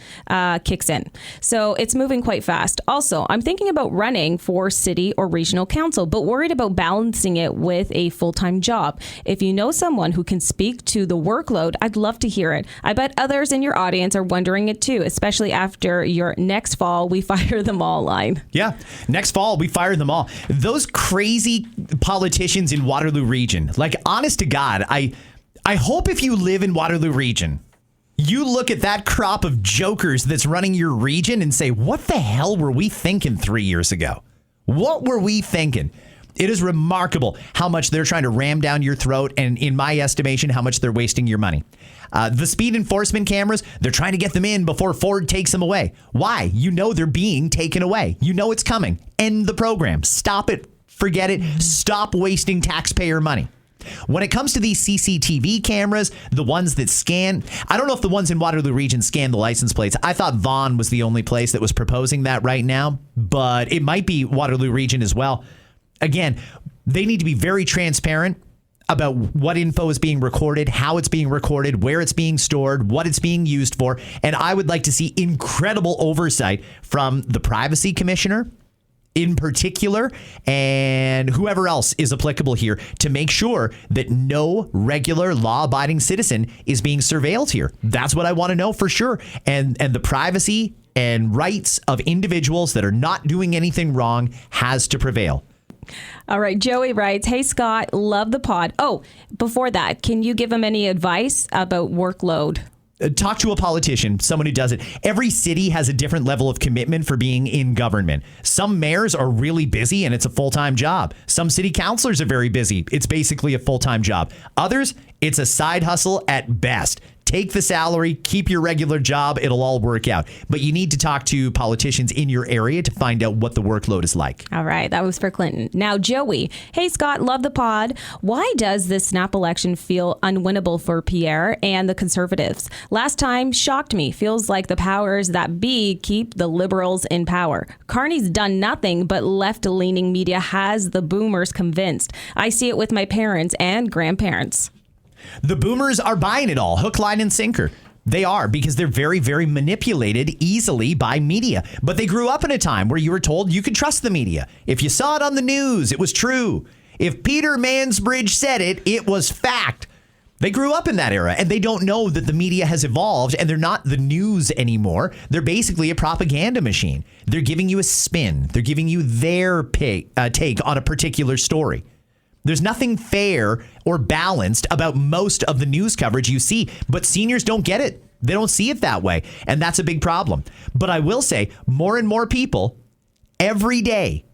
kicks in. So it's moving quite fast. Also, I'm thinking about running for city or regional council, but worried about balancing it with a full-time job. If you know someone who can speak to the workload, I'd love to hear it. I bet others in your audience are wondering it too, especially after your next fall, we fire them all line. Yeah, next fall, we fire them all. Those crazy politicians in Waterloo Region, like, honest to God, I hope if you live in Waterloo Region, you look at that crop of jokers that's running your region and say, what the hell were we thinking 3 years ago? What were we thinking? It is remarkable how much they're trying to ram down your throat, and in my estimation, how much they're wasting your money. The speed enforcement cameras, they're trying to get them in before Ford takes them away. Why? You know they're being taken away. You know it's coming. End the program. Stop it. Forget it. Stop wasting taxpayer money. When it comes to these CCTV cameras, the ones that scan, I don't know if the ones in Waterloo Region scan the license plates. I thought Vaughan was the only place that was proposing that right now, but it might be Waterloo Region as well. Again, they need to be very transparent about what info is being recorded, how it's being recorded, where it's being stored, what it's being used for. And I would like to see incredible oversight from the Privacy Commissioner in particular, and whoever else is applicable here, to make sure that no regular law-abiding citizen is being surveilled here. That's what I want to know for sure. And the privacy and rights of individuals that are not doing anything wrong has to prevail. All right. Joey writes, hey, Scott, love the pod. Oh, before that, can you give him any advice about workload? Talk to a politician, someone who does it. Every city has a different level of commitment for being in government. Some mayors are really busy and it's a full-time job. Some city councilors are very busy. It's basically a full-time job. Others, it's a side hustle at best. Take the salary, keep your regular job. It'll all work out. But you need to talk to politicians in your area to find out what the workload is like. All right. That was for Clinton. Now, Joey. Hey, Scott, love the pod. Why does this snap election feel unwinnable for Pierre and the Conservatives? Last time shocked me. Feels like the powers that be keep the Liberals in power. Carney's done nothing, but left-leaning media has the boomers convinced. I see it with my parents and grandparents. The boomers are buying it all, hook, line, and sinker. They are, because they're very, very manipulated easily by media. But they grew up in a time where you were told you could trust the media. If you saw it on the news, it was true. If Peter Mansbridge said it, it was fact. They grew up in that era, and they don't know that the media has evolved, and they're not the news anymore. They're basically a propaganda machine. They're giving you a spin. They're giving you their take on a particular story. There's nothing fair or balanced about most of the news coverage you see, but seniors don't get it. They don't see it that way, and that's a big problem. But I will say, more and more people every day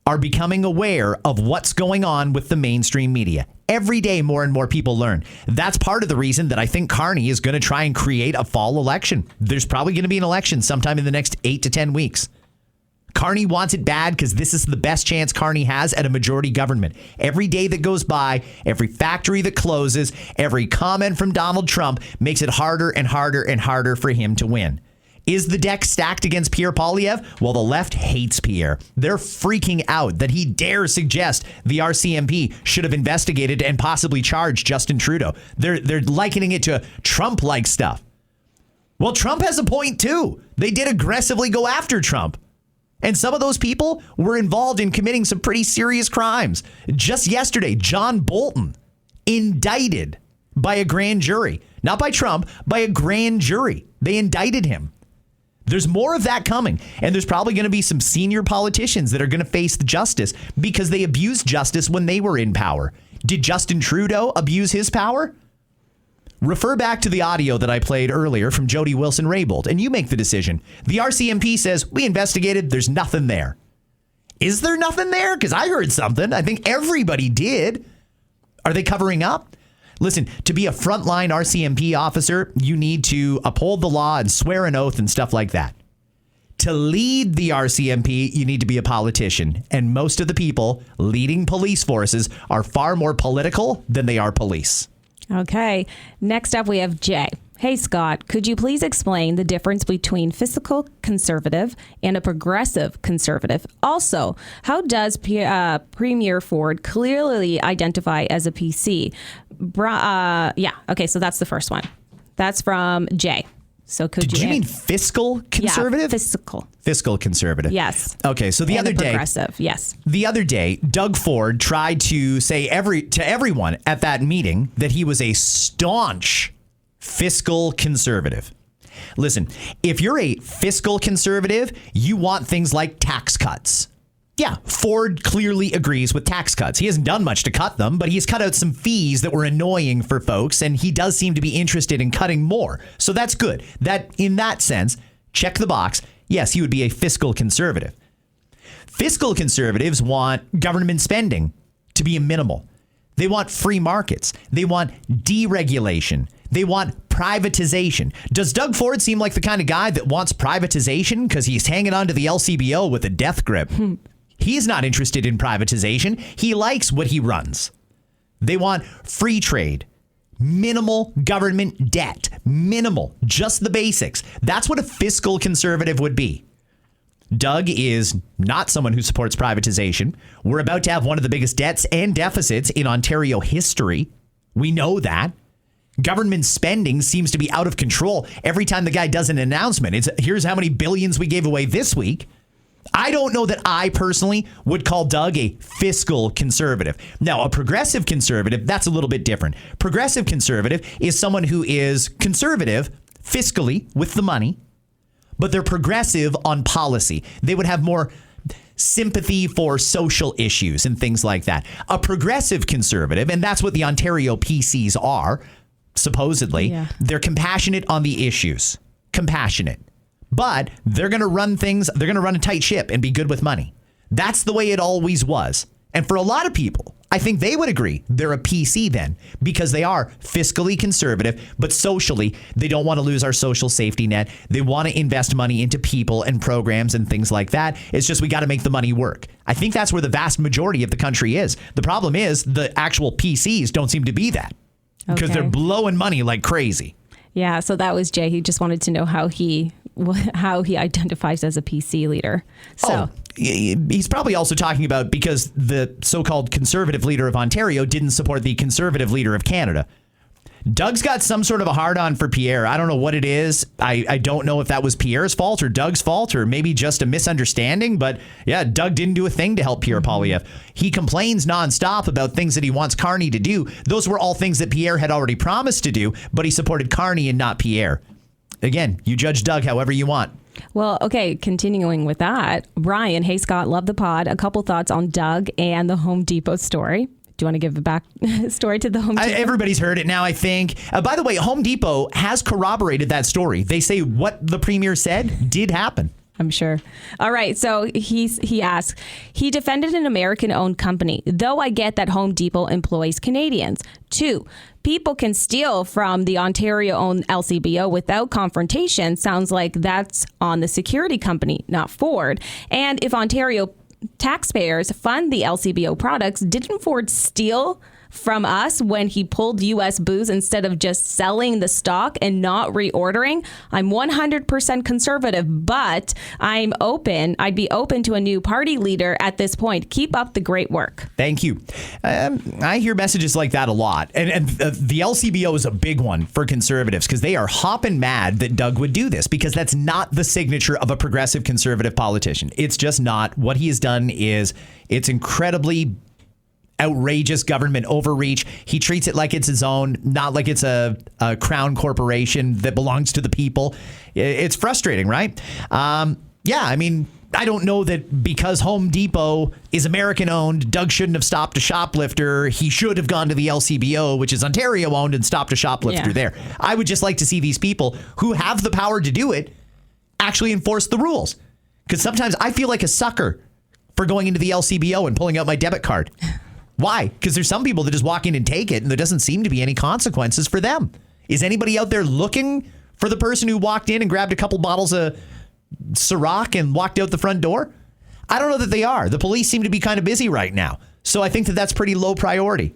are becoming aware of what's going on with the mainstream media. Every day, more and more people learn. That's part of the reason that I think Carney is going to try and create a fall election. There's probably going to be an election sometime in the next 8 to 10 weeks. Carney wants it bad because this is the best chance Carney has at a majority government. Every day that goes by, every factory that closes, every comment from Donald Trump makes it harder and harder and harder for him to win. Is the deck stacked against Pierre Poilievre? Well, the left hates Pierre. They're freaking out that he dare suggest the RCMP should have investigated and possibly charged Justin Trudeau. They're likening it to Trump-like stuff. Well, Trump has a point, too. They did aggressively go after Trump. And some of those people were involved in committing some pretty serious crimes. Just yesterday, John Bolton indicted by a grand jury. Not by Trump, by a grand jury. They indicted him. There's more of that coming. And there's probably going to be some senior politicians that are going to face the justice because they abused justice when they were in power. Did Justin Trudeau abuse his power? Refer back to the audio that I played earlier from Jody Wilson-Raybould, and you make the decision. The RCMP says, we investigated, there's nothing there. Is there nothing there? Because I heard something. I think everybody did. Are they covering up? Listen, to be a frontline RCMP officer, you need to uphold the law and swear an oath and stuff like that. To lead the RCMP, you need to be a politician. And most of the people leading police forces are far more political than they are police. Okay. Next up, we have Jay. Hey, Scott, could you please explain the difference between fiscal conservative and a progressive conservative? Also, how does Premier Ford clearly identify as a PC? Okay, so that's the first one. That's from Jay. So Did you mean fiscal conservative? Yeah, Fiscal conservative. Yes. Okay, so the other day, progressive. Yes. The other day, Doug Ford tried to say to everyone at that meeting that he was a staunch fiscal conservative. Listen, if you're a fiscal conservative, you want things like tax cuts. Yeah, Ford clearly agrees with tax cuts. He hasn't done much to cut them, but he's cut out some fees that were annoying for folks, and he does seem to be interested in cutting more. So that's good. That, in that sense, check the box. Yes, he would be a fiscal conservative. Fiscal conservatives want government spending to be minimal. They want free markets. They want deregulation. They want privatization. Does Doug Ford seem like the kind of guy that wants privatization because he's hanging on to the LCBO with a death grip? He's not interested in privatization. He likes what he runs. They want free trade, minimal government debt, minimal, just the basics. That's what a fiscal conservative would be. Doug is not someone who supports privatization. We're about to have one of the biggest debts and deficits in Ontario history. We know that. Government spending seems to be out of control every time the guy does an announcement. It's here's how many billions we gave away this week. I don't know that I personally would call Doug a fiscal conservative. Now, a progressive conservative, that's a little bit different. Progressive conservative is someone who is conservative fiscally with the money, but they're progressive on policy. They would have more sympathy for social issues and things like that. A progressive conservative, and that's what the Ontario PCs are, supposedly, they're compassionate on the issues. Compassionate. But they're going to run things, they're going to run a tight ship and be good with money. That's the way it always was. And for a lot of people, I think they would agree they're a PC then because they are fiscally conservative, but socially, they don't want to lose our social safety net. They want to invest money into people and programs and things like that. It's just we got to make the money work. I think that's where the vast majority of the country is. The problem is the actual PCs don't seem to be that because they're blowing money like crazy. Yeah, so that was Jay. He just wanted to know how he identifies as a PC leader. So he's probably also talking about because the so-called conservative leader of Ontario didn't support the conservative leader of Canada. Doug's got some sort of a hard-on for Pierre. I don't know what it is. I don't know if that was Pierre's fault or Doug's fault or maybe just a misunderstanding. But yeah, Doug didn't do a thing to help Pierre Poilievre. He complains nonstop about things that he wants Carney to do. Those were all things that Pierre had already promised to do, but he supported Carney and not Pierre. Again, you judge Doug however you want. Well, okay, continuing with that, Brian, hey, Scott, love the pod. A couple thoughts on Doug and the Home Depot story. Do you want to give a back story to the Home Depot? Everybody's heard it now, I think. By the way, Home Depot has corroborated that story. They say what the premier said did happen. I'm sure. All right. So he asks, he defended an American-owned company, though I get that Home Depot employs Canadians. 2, people can steal from the Ontario-owned LCBO without confrontation. Sounds like that's on the security company, not Ford. And if Ontario taxpayers fund the LCBO products, didn't Ford steal from us when he pulled U.S. booze instead of just selling the stock and not reordering? I'm 100% conservative, but I'd be open to a new party leader at this point. Keep up the great work. Thank you. I hear messages like that a lot. And the LCBO is a big one for conservatives because they are hopping mad that Doug would do this because that's not the signature of a progressive conservative politician. It's just not. What he has done is it's incredibly outrageous government overreach. He treats it like it's his own, not like it's a crown corporation that belongs to the people. It's frustrating, right? Yeah, I mean, I don't know that because Home Depot is American owned, Doug shouldn't have stopped a shoplifter. He should have gone to the LCBO, which is Ontario owned, and stopped a shoplifter there. I would just like to see these people who have the power to do it actually enforce the rules. Because sometimes I feel like a sucker for going into the LCBO and pulling out my debit card. Why? Because there's some people that just walk in and take it, and there doesn't seem to be any consequences for them. Is anybody out there looking for the person who walked in and grabbed a couple bottles of Ciroc and walked out the front door? I don't know that they are. The police seem to be kind of busy right now. So I think that that's pretty low priority.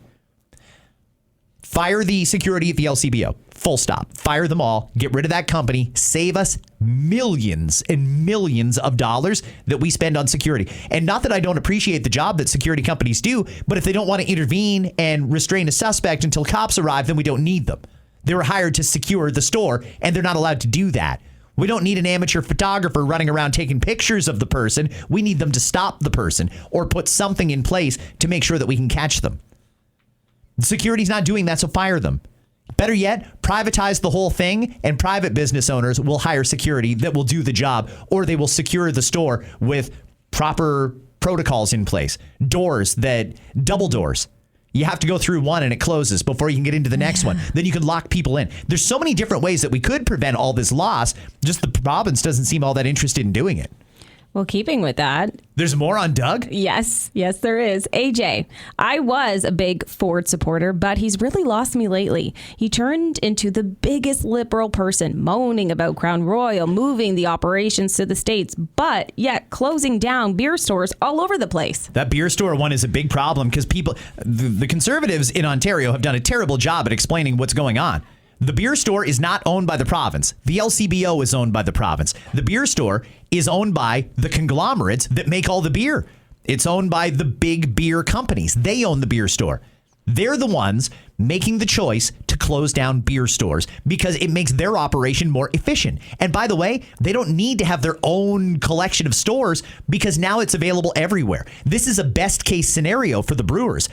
Fire the security at the LCBO. Full stop. Fire them all. Get rid of that company. Save us millions and millions of dollars that we spend on security. And not that I don't appreciate the job that security companies do, but if they don't want to intervene and restrain a suspect until cops arrive, then we don't need them. They were hired to secure the store, and they're not allowed to do that. We don't need an amateur photographer running around taking pictures of the person. We need them to stop the person or put something in place to make sure that we can catch them. Security's not doing that, so fire them. Better yet, privatize the whole thing, and private business owners will hire security that will do the job, or they will secure the store with proper protocols in place. Doors double doors. You have to go through one and it closes before you can get into the next one. Then you can lock people in. There's so many different ways that we could prevent all this loss. Just the province doesn't seem all that interested in doing it. Well, keeping with that. There's more on Doug? Yes, there is. AJ, I was a big Ford supporter, but he's really lost me lately. He turned into the biggest liberal person, moaning about Crown Royal, moving the operations to the States, but yet closing down beer stores all over the place. That beer store one is a big problem because the conservatives in Ontario have done a terrible job at explaining what's going on. The beer store is not owned by the province. The LCBO is owned by the province. The beer store is owned by the conglomerates that make all the beer. It's owned by the big beer companies. They own the beer store. They're the ones making the choice to close down beer stores because it makes their operation more efficient. And by the way, they don't need to have their own collection of stores because now it's available everywhere. This is a best case scenario for the brewers.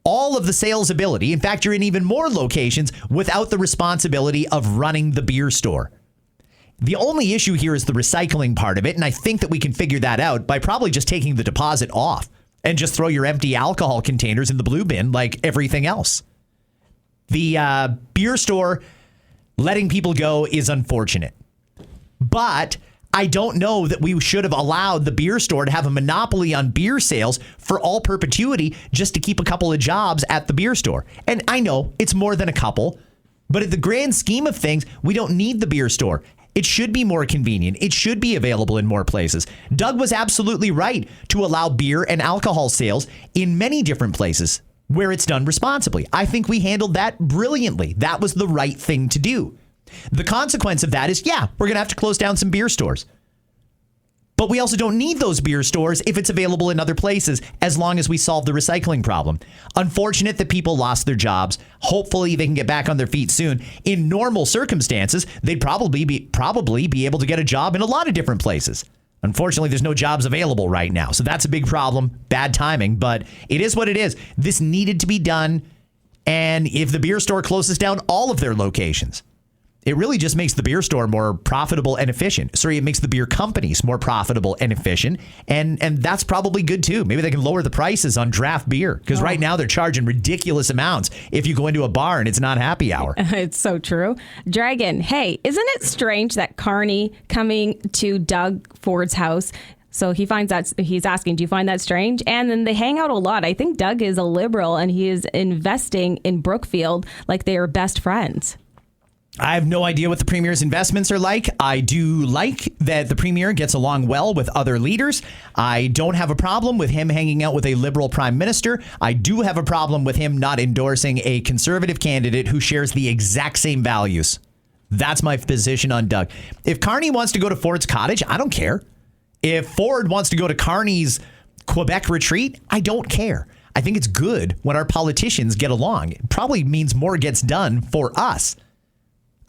All of the sales ability. In fact, you're in even more locations without the responsibility of running the beer store. The only issue here is the recycling part of it, and I think that we can figure that out by probably just taking the deposit off and just throw your empty alcohol containers in the blue bin like everything else. The beer store letting people go is unfortunate, but I don't know that we should have allowed the beer store to have a monopoly on beer sales for all perpetuity just to keep a couple of jobs at the beer store. And I know it's more than a couple, but at the grand scheme of things, we don't need the beer store. It should be more convenient. It should be available in more places. Doug was absolutely right to allow beer and alcohol sales in many different places where it's done responsibly. I think we handled that brilliantly. That was the right thing to do. The consequence of that is, we're going to have to close down some beer stores. But we also don't need those beer stores if it's available in other places, as long as we solve the recycling problem. Unfortunate that people lost their jobs. Hopefully they can get back on their feet soon. In normal circumstances, they'd probably be able to get a job in a lot of different places. Unfortunately, there's no jobs available right now. So that's a big problem. Bad timing, but it is what it is. This needed to be done. And if the beer store closes down all of their locations, it really just makes the beer store more profitable and efficient. Sorry, it makes the beer companies more profitable and efficient. And that's probably good too. Maybe they can lower the prices on draft beer, because right now they're charging ridiculous amounts if you go into a bar and it's not happy hour. It's so true. Dragon, hey, isn't it strange that Carney coming to Doug Ford's house? So he's asking, do you find that strange? And then they hang out a lot. I think Doug is a liberal and he is investing in Brookfield like they are best friends. I have no idea what the premier's investments are like. I do like that the premier gets along well with other leaders. I don't have a problem with him hanging out with a liberal prime minister. I do have a problem with him not endorsing a conservative candidate who shares the exact same values. That's my position on Doug. If Carney wants to go to Ford's cottage, I don't care. If Ford wants to go to Carney's Quebec retreat, I don't care. I think it's good when our politicians get along. It probably means more gets done for us.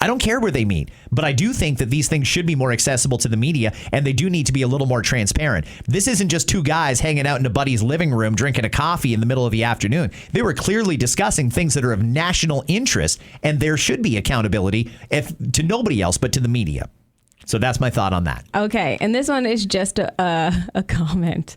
I don't care where they meet, but I do think that these things should be more accessible to the media, and they do need to be a little more transparent. This isn't just two guys hanging out in a buddy's living room drinking a coffee in the middle of the afternoon. They were clearly discussing things that are of national interest, and there should be accountability to nobody else but to the media. So that's my thought on that. Okay, and this one is just a comment.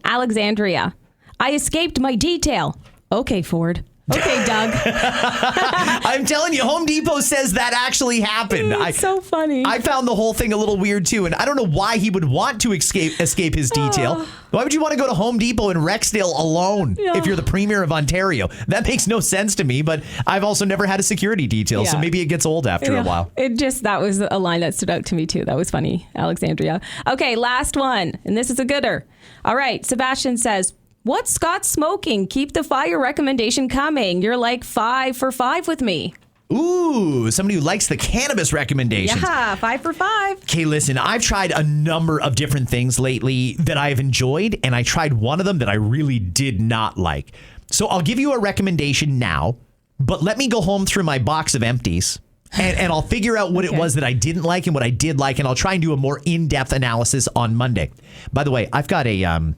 Alexandria, I escaped my detail. Okay, Ford. Okay, Doug. I'm telling you, Home Depot says that actually happened. It's so funny. I found the whole thing a little weird, too. And I don't know why he would want to escape his detail. Why would you want to go to Home Depot in Rexdale alone if you're the Premier of Ontario? That makes no sense to me, but I've also never had a security detail, so maybe it gets old after a while. That was a line that stood out to me, too. That was funny, Alexandria. Okay, last one. And this is a gooder. All right, Sebastian says, what's Scott smoking? Keep the fire recommendation coming. You're like 5 for 5 with me. Ooh, somebody who likes the cannabis recommendations. Yeah, 5 for 5. Okay, listen, I've tried a number of different things lately that I've enjoyed, and I tried one of them that I really did not like. So I'll give you a recommendation now, but let me go home through my box of empties, and I'll figure out what it was that I didn't like and what I did like, and I'll try and do a more in-depth analysis on Monday. By the way, I've got a...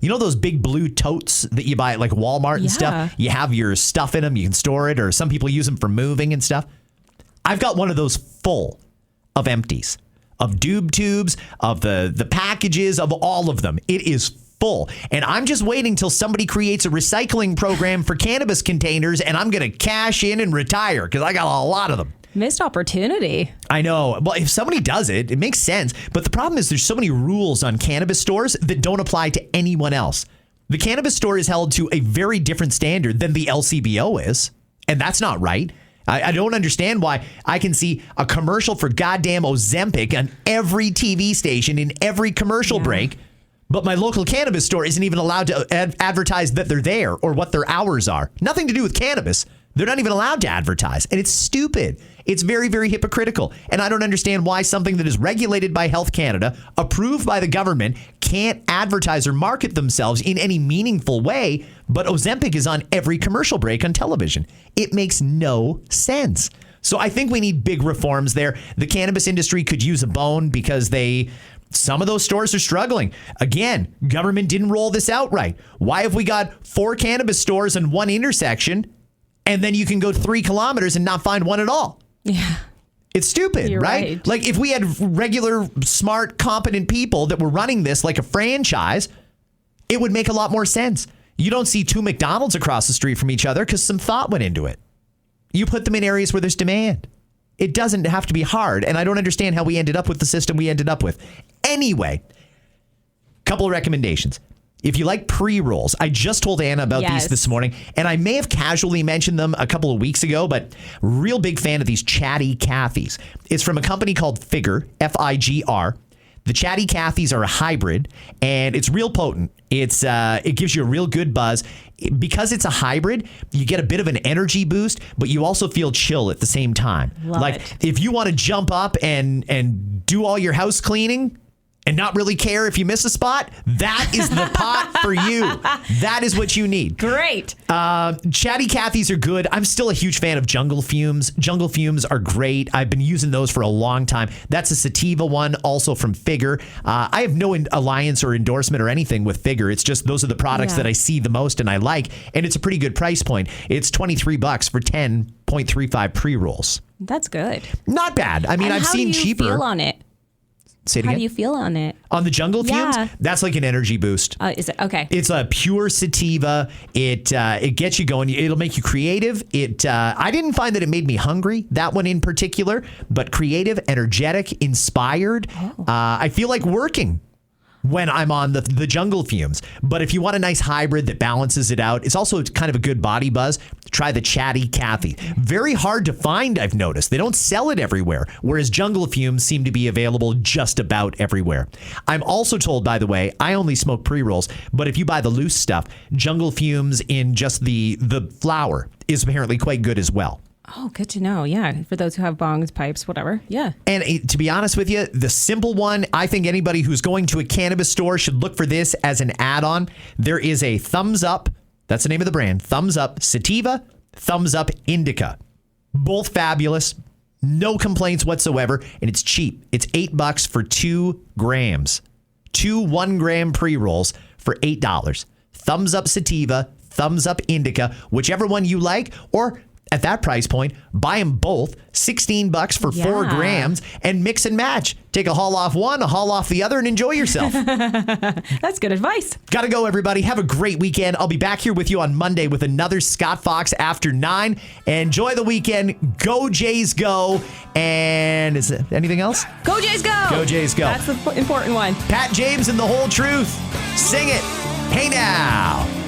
You know those big blue totes that you buy at like Walmart and stuff? You have your stuff in them, you can store it, or some people use them for moving and stuff. I've got one of those full of empties, of doob tubes, of the packages, of all of them. It is full. And I'm just waiting till somebody creates a recycling program for cannabis containers, and I'm going to cash in and retire because I got a lot of them. Missed opportunity. I know. Well, if somebody does it, it makes sense. But the problem is there's so many rules on cannabis stores that don't apply to anyone else. The cannabis store is held to a very different standard than the LCBO is. And that's not right. I don't understand why I can see a commercial for goddamn Ozempic on every TV station in every commercial break. But my local cannabis store isn't even allowed to advertise that they're there or what their hours are. Nothing to do with cannabis. They're not even allowed to advertise. And it's stupid. It's very, very hypocritical. And I don't understand why something that is regulated by Health Canada, approved by the government, can't advertise or market themselves in any meaningful way. But Ozempic is on every commercial break on television. It makes no sense. So I think we need big reforms there. The cannabis industry could use a bone because some of those stores are struggling. Again, government didn't roll this out right. Why have we got 4 cannabis stores in one intersection and then you can go 3 kilometers and not find one at all? Yeah. It's stupid, right? Like if we had regular, smart, competent people that were running this like a franchise, it would make a lot more sense. You don't see 2 McDonald's across the street from each other because some thought went into it. You put them in areas where there's demand. It doesn't have to be hard. And I don't understand how we ended up with the system we ended up with. Anyway, couple of recommendations. If you like pre-rolls, I just told Anna about these this morning, and I may have casually mentioned them a couple of weeks ago, but real big fan of these Chatty Cathy's. It's from a company called Figure, F-I-G-R. The Chatty Cathy's are a hybrid, and it's real potent. It gives you a real good buzz. Because it's a hybrid, you get a bit of an energy boost, but you also feel chill at the same time. Love like it. If you want to jump up and do all your house cleaning, and not really care if you miss a spot, that is the pot for you. That is what you need. Great. Chatty Cathy's are good. I'm still a huge fan of Jungle Fumes. Jungle Fumes are great. I've been using those for a long time. That's a sativa one, also from Figure. I have no alliance or endorsement or anything with Figure. It's just those are the products that I see the most and I like, and it's a pretty good price point. It's $23 for 10.35 pre-rolls. That's good. Not bad. I mean, I've seen cheaper. How do you feel on it? Say it again. How do you feel on it? On the Jungle Fumes? Yeah. That's like an energy boost. Is it? Okay. It's a pure sativa. It gets you going. It'll make you creative. I didn't find that it made me hungry, that one in particular, but creative, energetic, inspired. I feel like working when I'm on the Jungle Fumes. But if you want a nice hybrid that balances it out, it's also kind of a good body buzz, try the Chatty Cathy. Very hard to find, I've noticed. They don't sell it everywhere, whereas Jungle Fumes seem to be available just about everywhere. I'm also told, by the way, I only smoke pre-rolls, but if you buy the loose stuff, Jungle Fumes in just the flower is apparently quite good as well. Oh, good to know. Yeah. For those who have bongs, pipes, whatever. Yeah. And to be honest with you, the simple one, I think anybody who's going to a cannabis store should look for this as an add-on. There is a Thumbs Up. That's the name of the brand. Thumbs Up Sativa, Thumbs Up Indica. Both fabulous. No complaints whatsoever. And it's cheap. It's $8 for 2 grams. 2 1-gram pre-rolls for $8. Thumbs Up Sativa, Thumbs Up Indica, whichever one you like, or at that price point, buy them both, $16 for 4 grams, and mix and match. Take a haul off one, a haul off the other, and enjoy yourself. That's good advice. Gotta go, everybody. Have a great weekend. I'll be back here with you on Monday with another Scott Fox After 9. Enjoy the weekend. Go Jays, go. And is there anything else? Go Jays, go. Go Jays, go. That's the important one. Pat James and the Whole Truth. Sing it. Hey now.